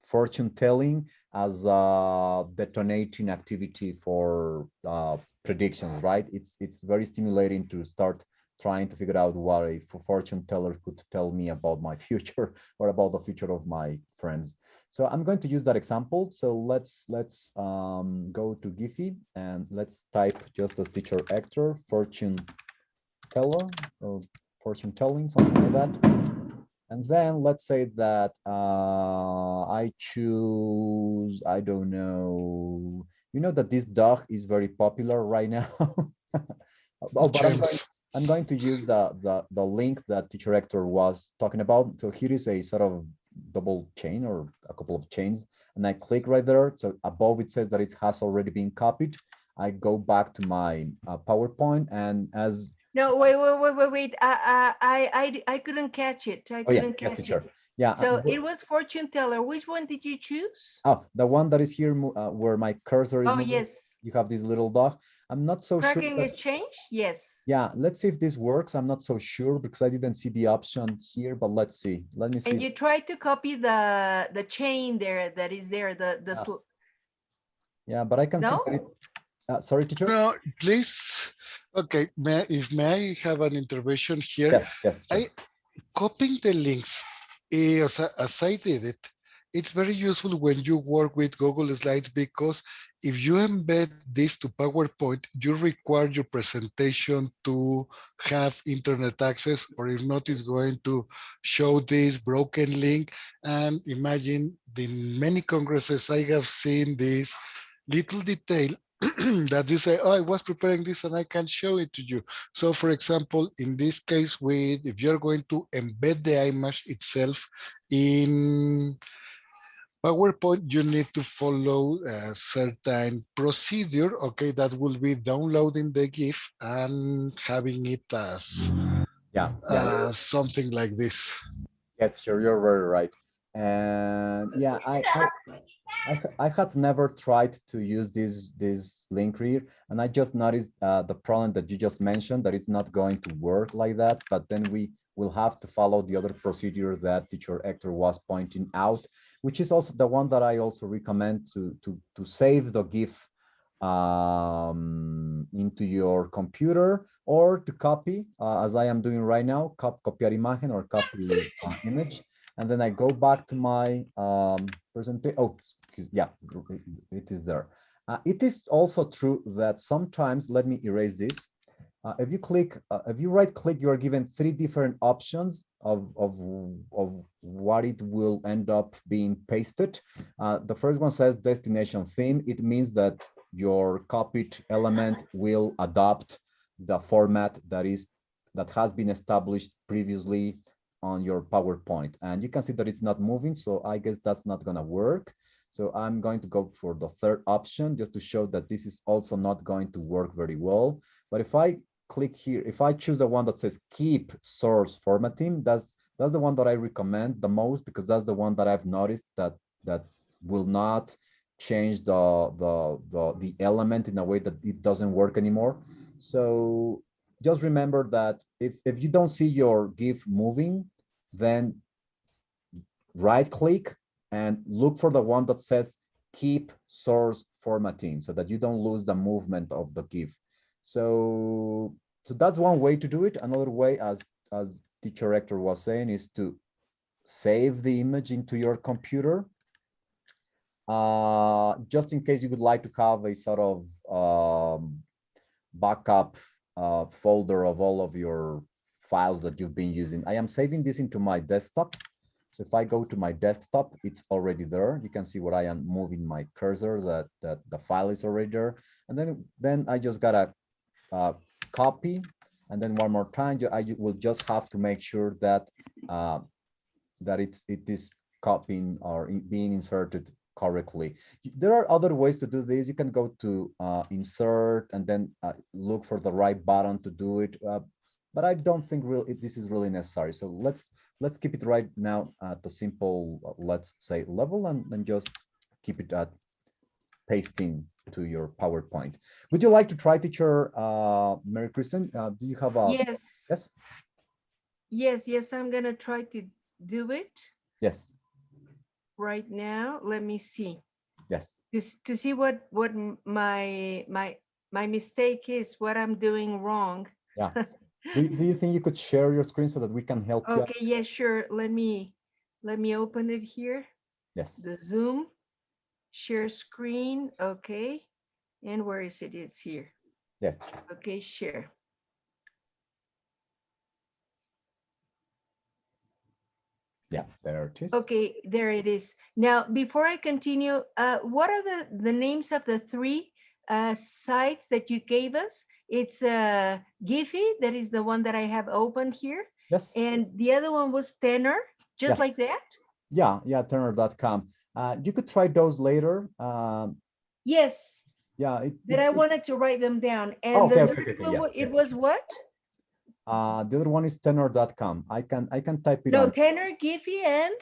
fortune telling as a detonating activity for predictions, right? It's very stimulating to start trying to figure out what a fortune teller could tell me about my future or about the future of my friends. So I'm going to use that example. So let's go to Giphy and let's type just as teacher actor fortune teller or fortune telling, something like that. And then let's say that I choose, I don't know, you know that this dog is very popular right now. Oh, but I'm going to use the link that teacher Hector was talking about. So here is a sort of double chain or a couple of chains, and I click right there. So above it says that it has already been copied. I go back to my PowerPoint, and as no, wait. I couldn't catch it. I couldn't yes, catch teacher. it. Yeah. So it was fortune teller. Which one did you choose? Oh, the one that is here where my cursor is Oh, moving. yes. You have this little dog. I'm not so sure. Tracking exchange? Yes. Yeah, let's see if this works. I'm not so sure because I didn't see the option here, but let's see. Let me see. And you try to copy the chain there that is there. Yeah, but I can see it. Sorry, teacher. No, please. Okay, may I have an intervention here? Yes, teacher. Copying the links, as I did it, it's very useful when you work with Google Slides because if you embed this to PowerPoint, you require your presentation to have internet access, or if not, it's going to show this broken link. And imagine the many congresses I have seen this little detail that you say, oh, I was preparing this and I can show it to you. So for example, in this case, if you're going to embed the image itself in PowerPoint, you need to follow a certain procedure, okay, that will be downloading the GIF and having it as something like this. Yes, sure, you're very right. And yeah, I had never tried to use this link here, and I just noticed the problem that you just mentioned, that it's not going to work like that. But then we will have to follow the other procedure that teacher Hector was pointing out, which is also the one that I also recommend to save the GIF into your computer, or to copy, as I am doing right now, copiar imagen or copy image. And then I go back to my presentation. Oh, yeah, it is there. It is also true that sometimes, let me erase this. If you right click, you are given 3 different options of what it will end up being pasted. The first one says destination theme. It means that your copied element will adopt the format that has been established previously on your PowerPoint, and you can see that it's not moving, so I guess that's not going to work. So I'm going to go for the third option just to show that this is also not going to work very well. But if I click here, if I choose the one that says keep source formatting, that's the one that I recommend the most, because that's the one that I've noticed that will not change the element in a way that it doesn't work anymore. So just remember that if you don't see your GIF moving, then right click and look for the one that says keep source formatting, so that you don't lose the movement of the GIF. So that's one way to do it. Another way, as teacher Hector was saying, is to save the image into your computer, just in case you would like to have a sort of backup folder of all of your files that you've been using. I am saving this into my desktop. So if I go to my desktop, it's already there. You can see where I am moving my cursor, that the file is already there. And then I just gotta copy, and then one more time, I will just have to make sure that it is copying or being inserted correctly. There are other ways to do this. You can go to insert and then look for the right button to do it. But I don't think this is really necessary. So let's keep it right now at the simple, let's say, level, and then just keep it at pasting to your PowerPoint. Would you like to try, teacher Mary Kristen? Do you have a Yes, I'm gonna try to do it. Yes. Right now, let me see. Yes. To see what my mistake is, what I'm doing wrong. Yeah. Do you think you could share your screen so that we can help you out? Okay, yeah, sure. Let me open it here. Yes. The Zoom, share screen. Okay. And where is it? It's here. Yes. Okay, share. Yeah, there it is. Okay, there it is. Now, before I continue, what are the names of the three sites that you gave us? It's Giphy, that is the one that I have opened here. Yes. And the other one was Tenor, just Yes. like that? Yeah, Turner.com. You could try those later. Yes. Yeah. But I wanted to write them down. And okay, the okay, third okay, one, yeah, it yes. was what? The other one is tenor.com. I can type it No, on. Tenor, Giphy, and?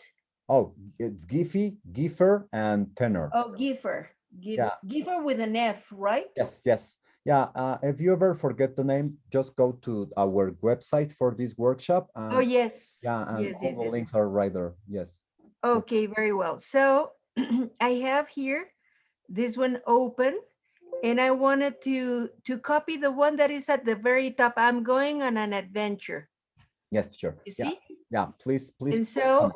Oh, it's Giphy, Gipher, and Tenor. Oh, Gipher. Yeah. Gipher with an F, right? Yes, yes. Yeah, if you ever forget the name, just go to our website for this workshop. Oh, yes. Yeah, and yes, all the links are right there. Yes. Okay, very well. So I have here this one open, and I wanted to copy the one that is at the very top. I'm going on an adventure. Yes, sure. You see? Yeah, please. And so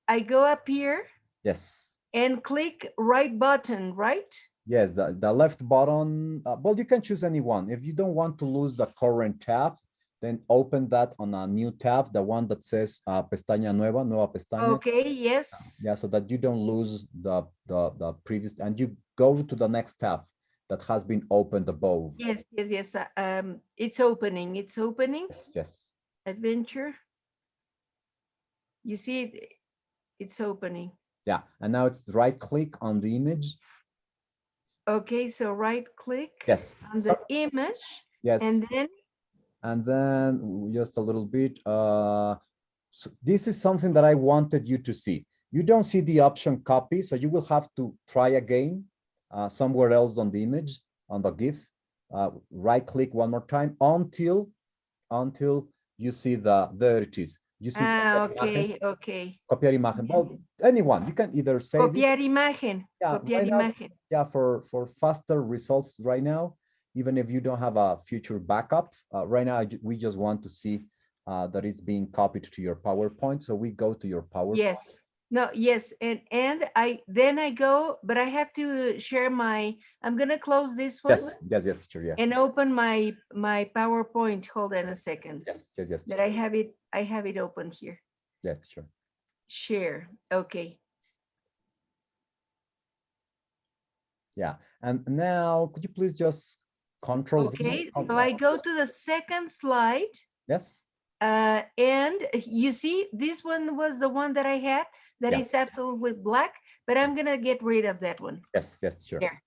I go up here. Yes. And click right button, right? Yes, the left button. Well, you can choose any one. If you don't want to lose the current tab, then open that on a new tab, the one that says pestaña nueva pestaña. Okay, yes. Yeah, so that you don't lose the previous, and you go to the next tab that has been opened above. Yes. It's opening. It's opening. Yes. Adventure. You see it? It's opening. Yeah, and now it's right click on the image. Okay, so right click. Yes. On the image. Yes. And then just a little bit. So this is something that I wanted you to see. You don't see the option copy, so you will have to try again somewhere else on the image, on the GIF. Right click one more time until you see there it is. You see okay. Copiar imagen. Well, anyone, you can either save copiar imagen. Yeah, copiar right now, imagen. yeah, for faster results right now, even if you don't have a future backup, right now we just want to see that it's being copied to your PowerPoint. So we go to your PowerPoint. Yes. No, yes, and I go, but I have to share my. I'm gonna close this one. Yes, teacher, yeah. And open my PowerPoint. Hold on a second. Yes. That I have it open here. Yes, teacher. Share. Okay. Yeah, and now could you please just control? Okay, so I go to the second slide. Yes. And you see, this one was the one that I had that is absolutely black, but I'm gonna get rid of that one. Yes, sure. There.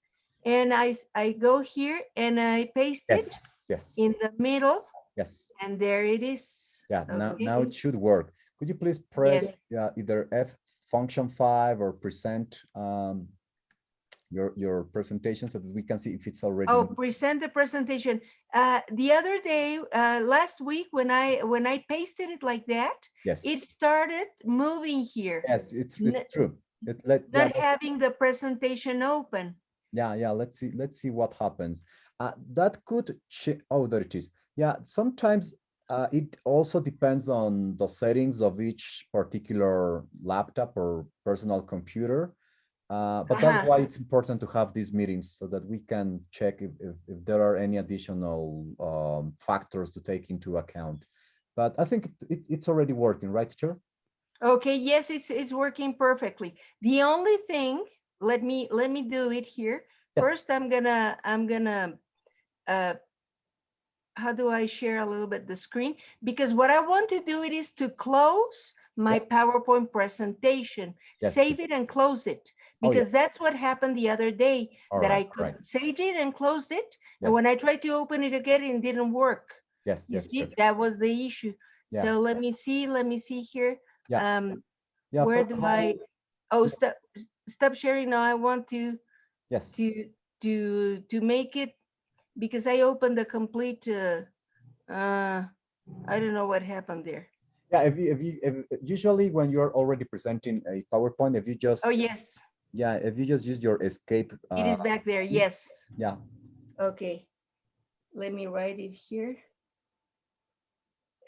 And I go here and I paste it in the middle. Yes. And there it is. Yeah, now it should work. Could you please press either F function 5 or present your presentation so that we can see if it's already. Oh, present the presentation. The other day, last week, when I pasted it like that, it started moving here. Yes, it's true. Not having the presentation open. Yeah. Let's see what happens. That could. Oh, there it is. Yeah, sometimes it also depends on the settings of each particular laptop or personal computer. But that's why it's important to have these meetings so that we can check if there are any additional factors to take into account. But I think it's already working, right, teacher? Okay, yes, it's working perfectly. The only thing, let me do it here. First, I'm gonna how do I share a little bit the screen? Because what I want to do is to close my PowerPoint presentation, save it and close it. Because that's what happened the other day, that I could save it and closed it. And when I tried to open it again, it didn't work. You see, that was the issue. So let me see here. Where do I, stop sharing now. I want to make it, because I opened the complete, I don't know what happened there. Yeah, if usually when you're already presenting a PowerPoint, if you just. Oh, yes. Yeah, if you just use your escape. It is back there, yes. Yeah. Okay, let me write it here.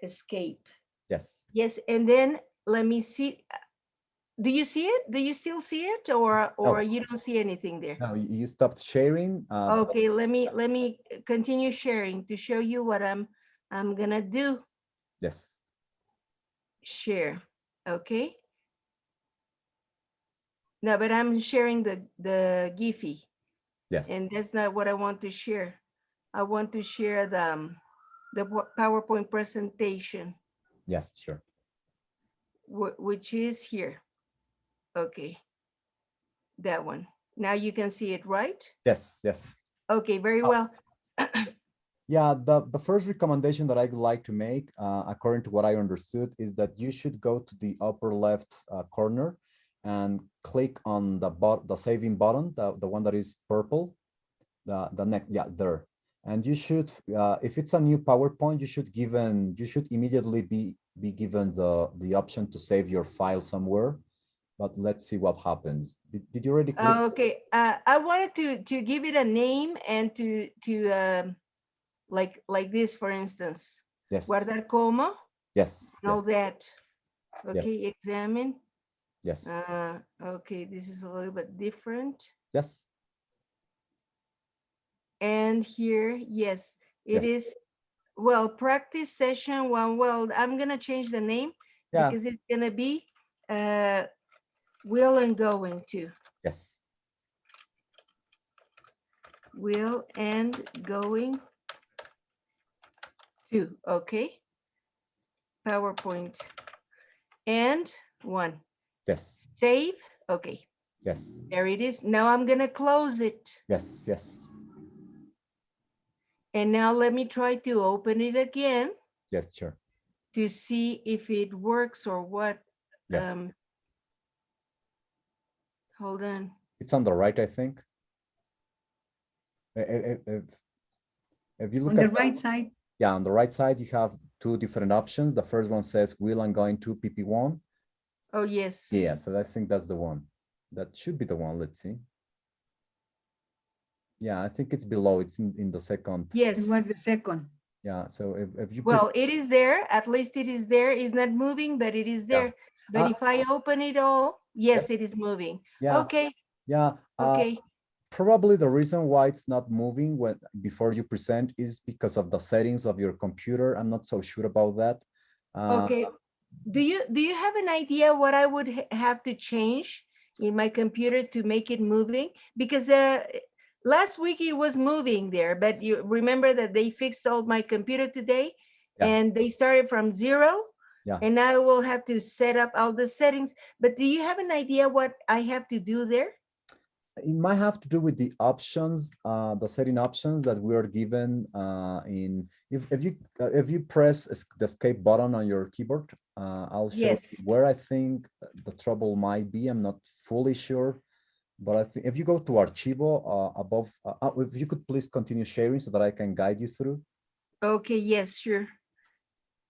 escape. Yes. Yes, and then let me see. Do you see it? Do you still see it, or No. you don't see anything there? No, you stopped sharing. Okay, let me continue sharing to show you what I'm gonna do. Yes. Share. Okay. No, but I'm sharing the Giphy. Yes. And that's not what I want to share. I want to share the PowerPoint presentation, Yes, sure. which is here. Okay, that one. Now you can see it, right? Yes, yes. Okay, very well. Yeah, the first recommendation that I'd like to make, according to what I understood, is that you should go to the upper left corner and click on the saving button, the one that is purple, the next, yeah, there. And you should, if it's a new PowerPoint, you should immediately be given the option to save your file somewhere. But let's see what happens. Did you already click? Okay, I wanted to give it a name and to like this, for instance. Yes. Guardar como. Yes. All yes. that. Okay, Yes. examine. Yes. Okay, this is a little bit different. Yes. And here, yes, it is, well, practice session one. Well, I'm gonna change the name because it's gonna be will and going to. Yes. Will and going to, okay. PowerPoint and one. Yes. Save, okay. Yes. There it is. Now I'm gonna close it. Yes, yes. And now let me try to open it again. Yes, sure. To see if it works or what. Yes. Hold on. It's on the right, I think. If you look On the at right side. Yeah, on the right side, you have two different options. The first one says will and going to PP1. Oh, yes. Yeah, so I think that's the one. That should be the one. Let's see. Yeah, I think it's below. It's in the second. Yes. It was the second. Yeah, so if you well, it is there. At least it is there. It's not moving, but it is there. But if I open it all, yes, it is moving. Yeah. Okay. Yeah. Okay. Probably the reason why it's not moving before you present is because of the settings of your computer. I'm not so sure about that. Okay. Do you have an idea what I would have to change in my computer to make it moving? Because last week it was moving there, but you remember that they fixed all my computer today and they started from 0. Yeah. And I will have to set up all the settings. But do you have an idea what I have to do there? It might have to do with the options, the setting options that we are given if you press the escape button on your keyboard, I'll show you where I think the trouble might be. I'm not fully sure, but I think if you go to Archivo above, if you could please continue sharing so that I can guide you through. Okay, yes, sure.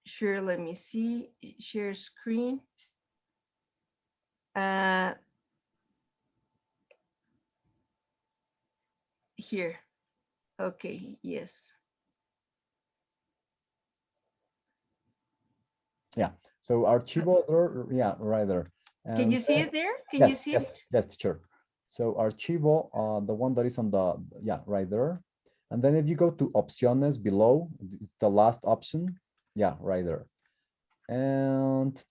Sure, let me see, share screen. Here, okay, yes. Yeah, so Archivo, yeah, right there. Can you see it there? Can you see it? Yes, sure. So Archivo, the one that is on the, right there. And then if you go to Opciones below, it's the last option. Yeah, right there. And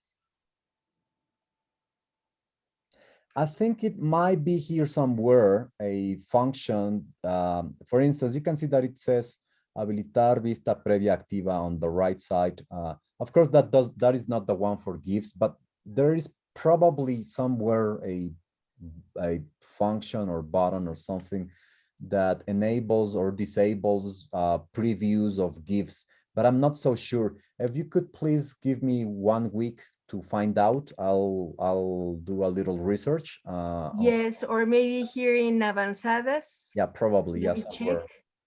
I think it might be here somewhere, a function. For instance, you can see that it says habilitar vista previa activa on the right side. Of course, that is not the one for GIFs, but there is probably somewhere a function or button or something that enables or disables previews of GIFs, but I'm not so sure. If you could please give me 1 week to find out, I'll do a little research. Yes, or maybe here in Avanzadas. Yeah, probably. Let me check.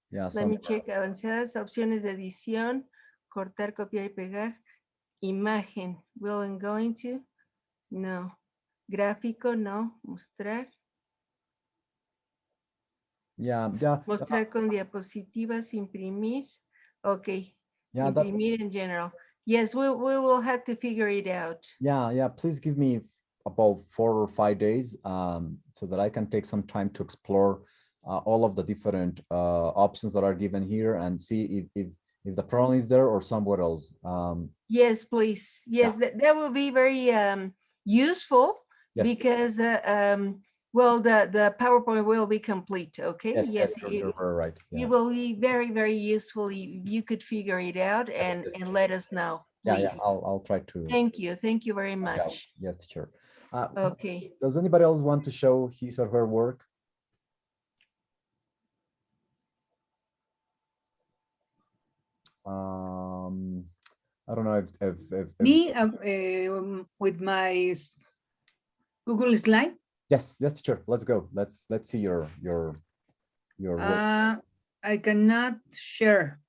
Yeah, Let me check Avanzadas, opciones de edición, cortar, copiar y pegar. Imagen, will and going to, no. Gráfico, no. Mostrar. Yeah. Mostrar con diapositivas, imprimir. Okay. Yeah, imprimir in general. Yes, we will have to figure it out. Yeah, please give me about 4 or 5 days so that I can take some time to explore all of the different options that are given here and see if the problem is there or somewhere else. Yes, please. Yes, that will be very useful Yes. because well, the PowerPoint will be complete. Okay. Yes, you're very right. It will be very, very useful if you could figure it out and let us know. Yeah, Please. I'll try to. Thank you. Thank you very much. Yes, teacher. Okay. Does anybody else want to show his or her work? I don't know if Me with my Google slide. Yes, teacher. Let's go. Let's see your work. I cannot share.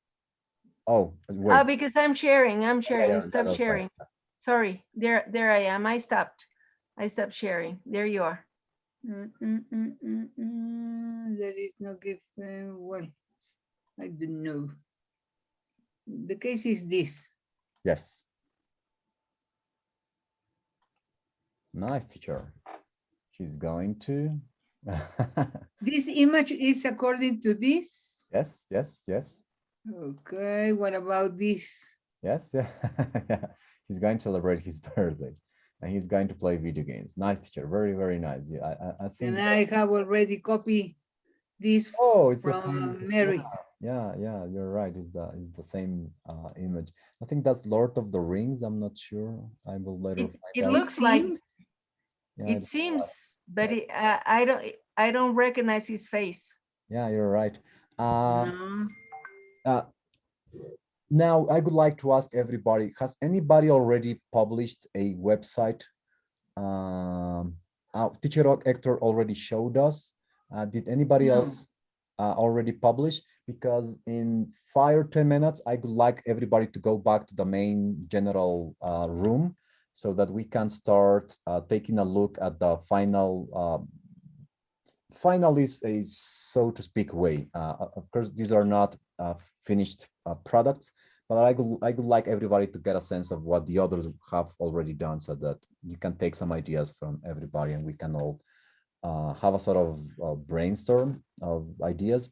Oh, wait. Oh, because I'm sharing. Yeah, Stop that's sharing. right. Sorry. There I am. I stopped sharing. There you are. There is no gift. Well, I don't know. The case is this. Yes. Nice, teacher. She's going to. This image is according to this. Yes. Okay, what about this? Yes, yeah. He's going to celebrate his birthday and he's going to play video games. Nice, teacher. Very, very nice. Yeah, I think. And I have already copied this it's the from same. Mary. Yeah, you're right. It's the same image. I think that's Lord of the Rings. I'm not sure. I will later find It out. looks like Yeah, it seems, but I don't recognize his face. Yeah, you're right. No. Now, I would like to ask everybody, has anybody already published a website? Teacher Hector already showed us. Did anybody else already publish? Because in 5 or 10 minutes, I would like everybody to go back to the main general room so that we can start taking a look at the final is a, so to speak, way. Of course, these are not finished products, but I would like everybody to get a sense of what the others have already done so that you can take some ideas from everybody and we can all have a sort of brainstorm of ideas.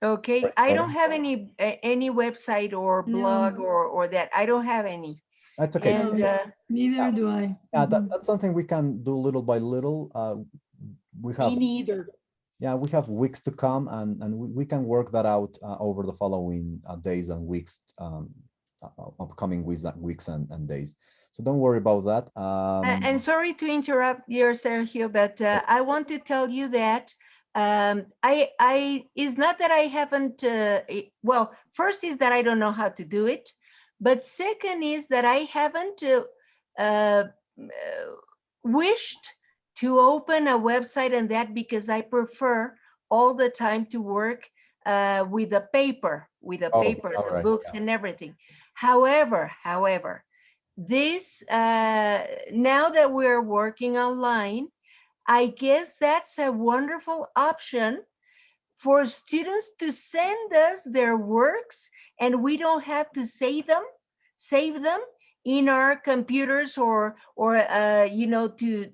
Okay, I don't have any website or blog or that. I don't have any. That's okay. And, neither do I. Yeah, that's something we can do little by little. We have. Me neither. Yeah, we have weeks to come, and we can work that out over the following days and weeks, upcoming weeks and days. So don't worry about that. and sorry to interrupt you, Sergio, but I want to tell you that it's not that I haven't, well, first is that I don't know how to do it, but second is that I haven't wished to open a website and that because I prefer all the time to work with the paper, the books and everything. However, this, now that we're working online, I guess that's a wonderful option for students to send us their works and we don't have to save them in our computers or you know, to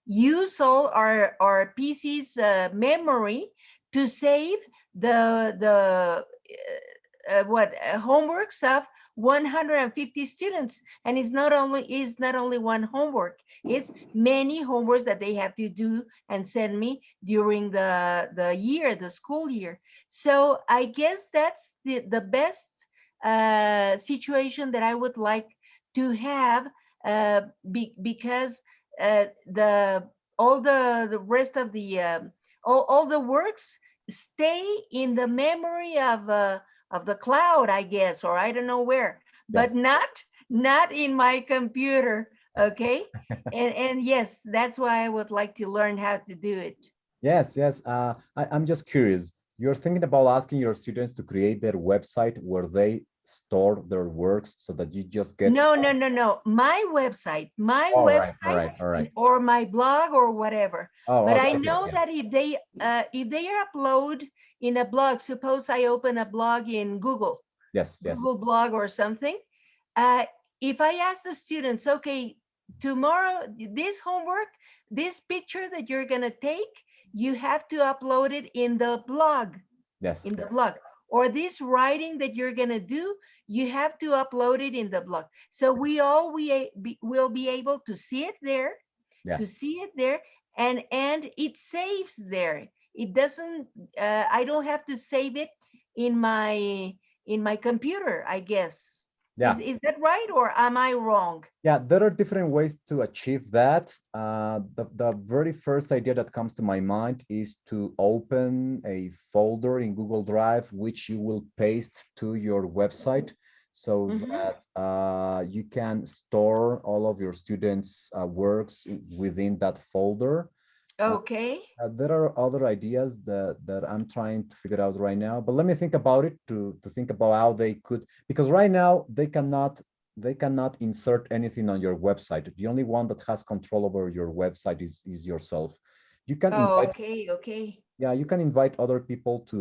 use all our PC's memory to save the homeworks of 150 students, and it's not only one homework, it's many homeworks that they have to do and send me during the school year. So I guess that's the best situation that I would like to have, because all the rest of the all the works stay in the memory of the cloud, I guess, or I don't know where, but not in my computer. Okay. and yes, that's why I would like to learn how to do it. Yes. I'm just curious. You're thinking about asking your students to create their website where they store their works so that you just get. No. My website, all right. Or my blog or whatever. But okay, I know that if they upload in a blog, suppose I open a blog in Google. Yes. Google blog or something. if I ask the students, okay, tomorrow, this homework, this picture that you're gonna take, you have to upload it in the blog, Yes. in the blog. Or this writing that you're gonna do, you have to upload it in the blog. So we all will be able to see it there, Yeah. to see it there, and it saves there. It doesn't, I don't have to save it in my computer, I guess. Yeah. Is that right, or am I wrong? Yeah, there are different ways to achieve that. The very first idea that comes to my mind is to open a folder in Google Drive, which you will paste to your website, so that you can store all of your students' works within that folder. Okay. There are other ideas that I'm trying to figure out right now, but let me think about it to think about how they could, because right now they cannot insert anything on your website. The only one that has control over your website is yourself. You can invite, Okay. yeah, you can invite other people to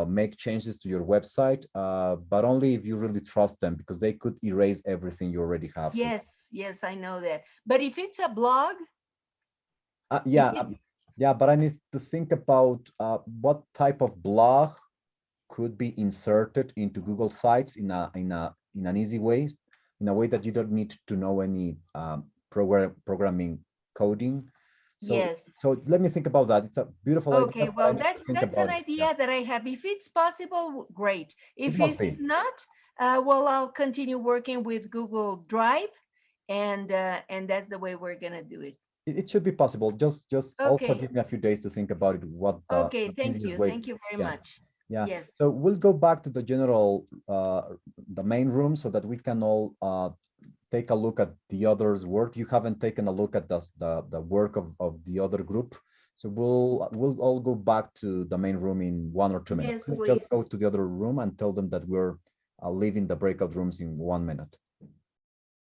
make changes to your website, but only if you really trust them, because they could erase everything you already have. Yes, I know that. But if it's a blog, yeah, but I need to think about what type of blog could be inserted into Google Sites in an easy way, in a way that you don't need to know any programming coding. So, yes. So let me think about that. It's a beautiful idea. Okay, but I well, need to that's think an about it. idea Yeah. that I have. If it's possible, great. If must it is be. not, well, I'll continue working with Google Drive, and that's the way we're gonna do it. It should be possible. Just also Okay. give me a few days to think about it. What the Thank easiest you. way. Thank you very Yeah. much. Yeah. Yes. So we'll go back to the general, the main room, so that we can all take a look at the others' work. You haven't taken a look at the work of the other group. So we'll all go back to the main room in 1 or 2 minutes. Yes, Just please. go to the other room and tell them that we're leaving the breakout rooms in 1 minute.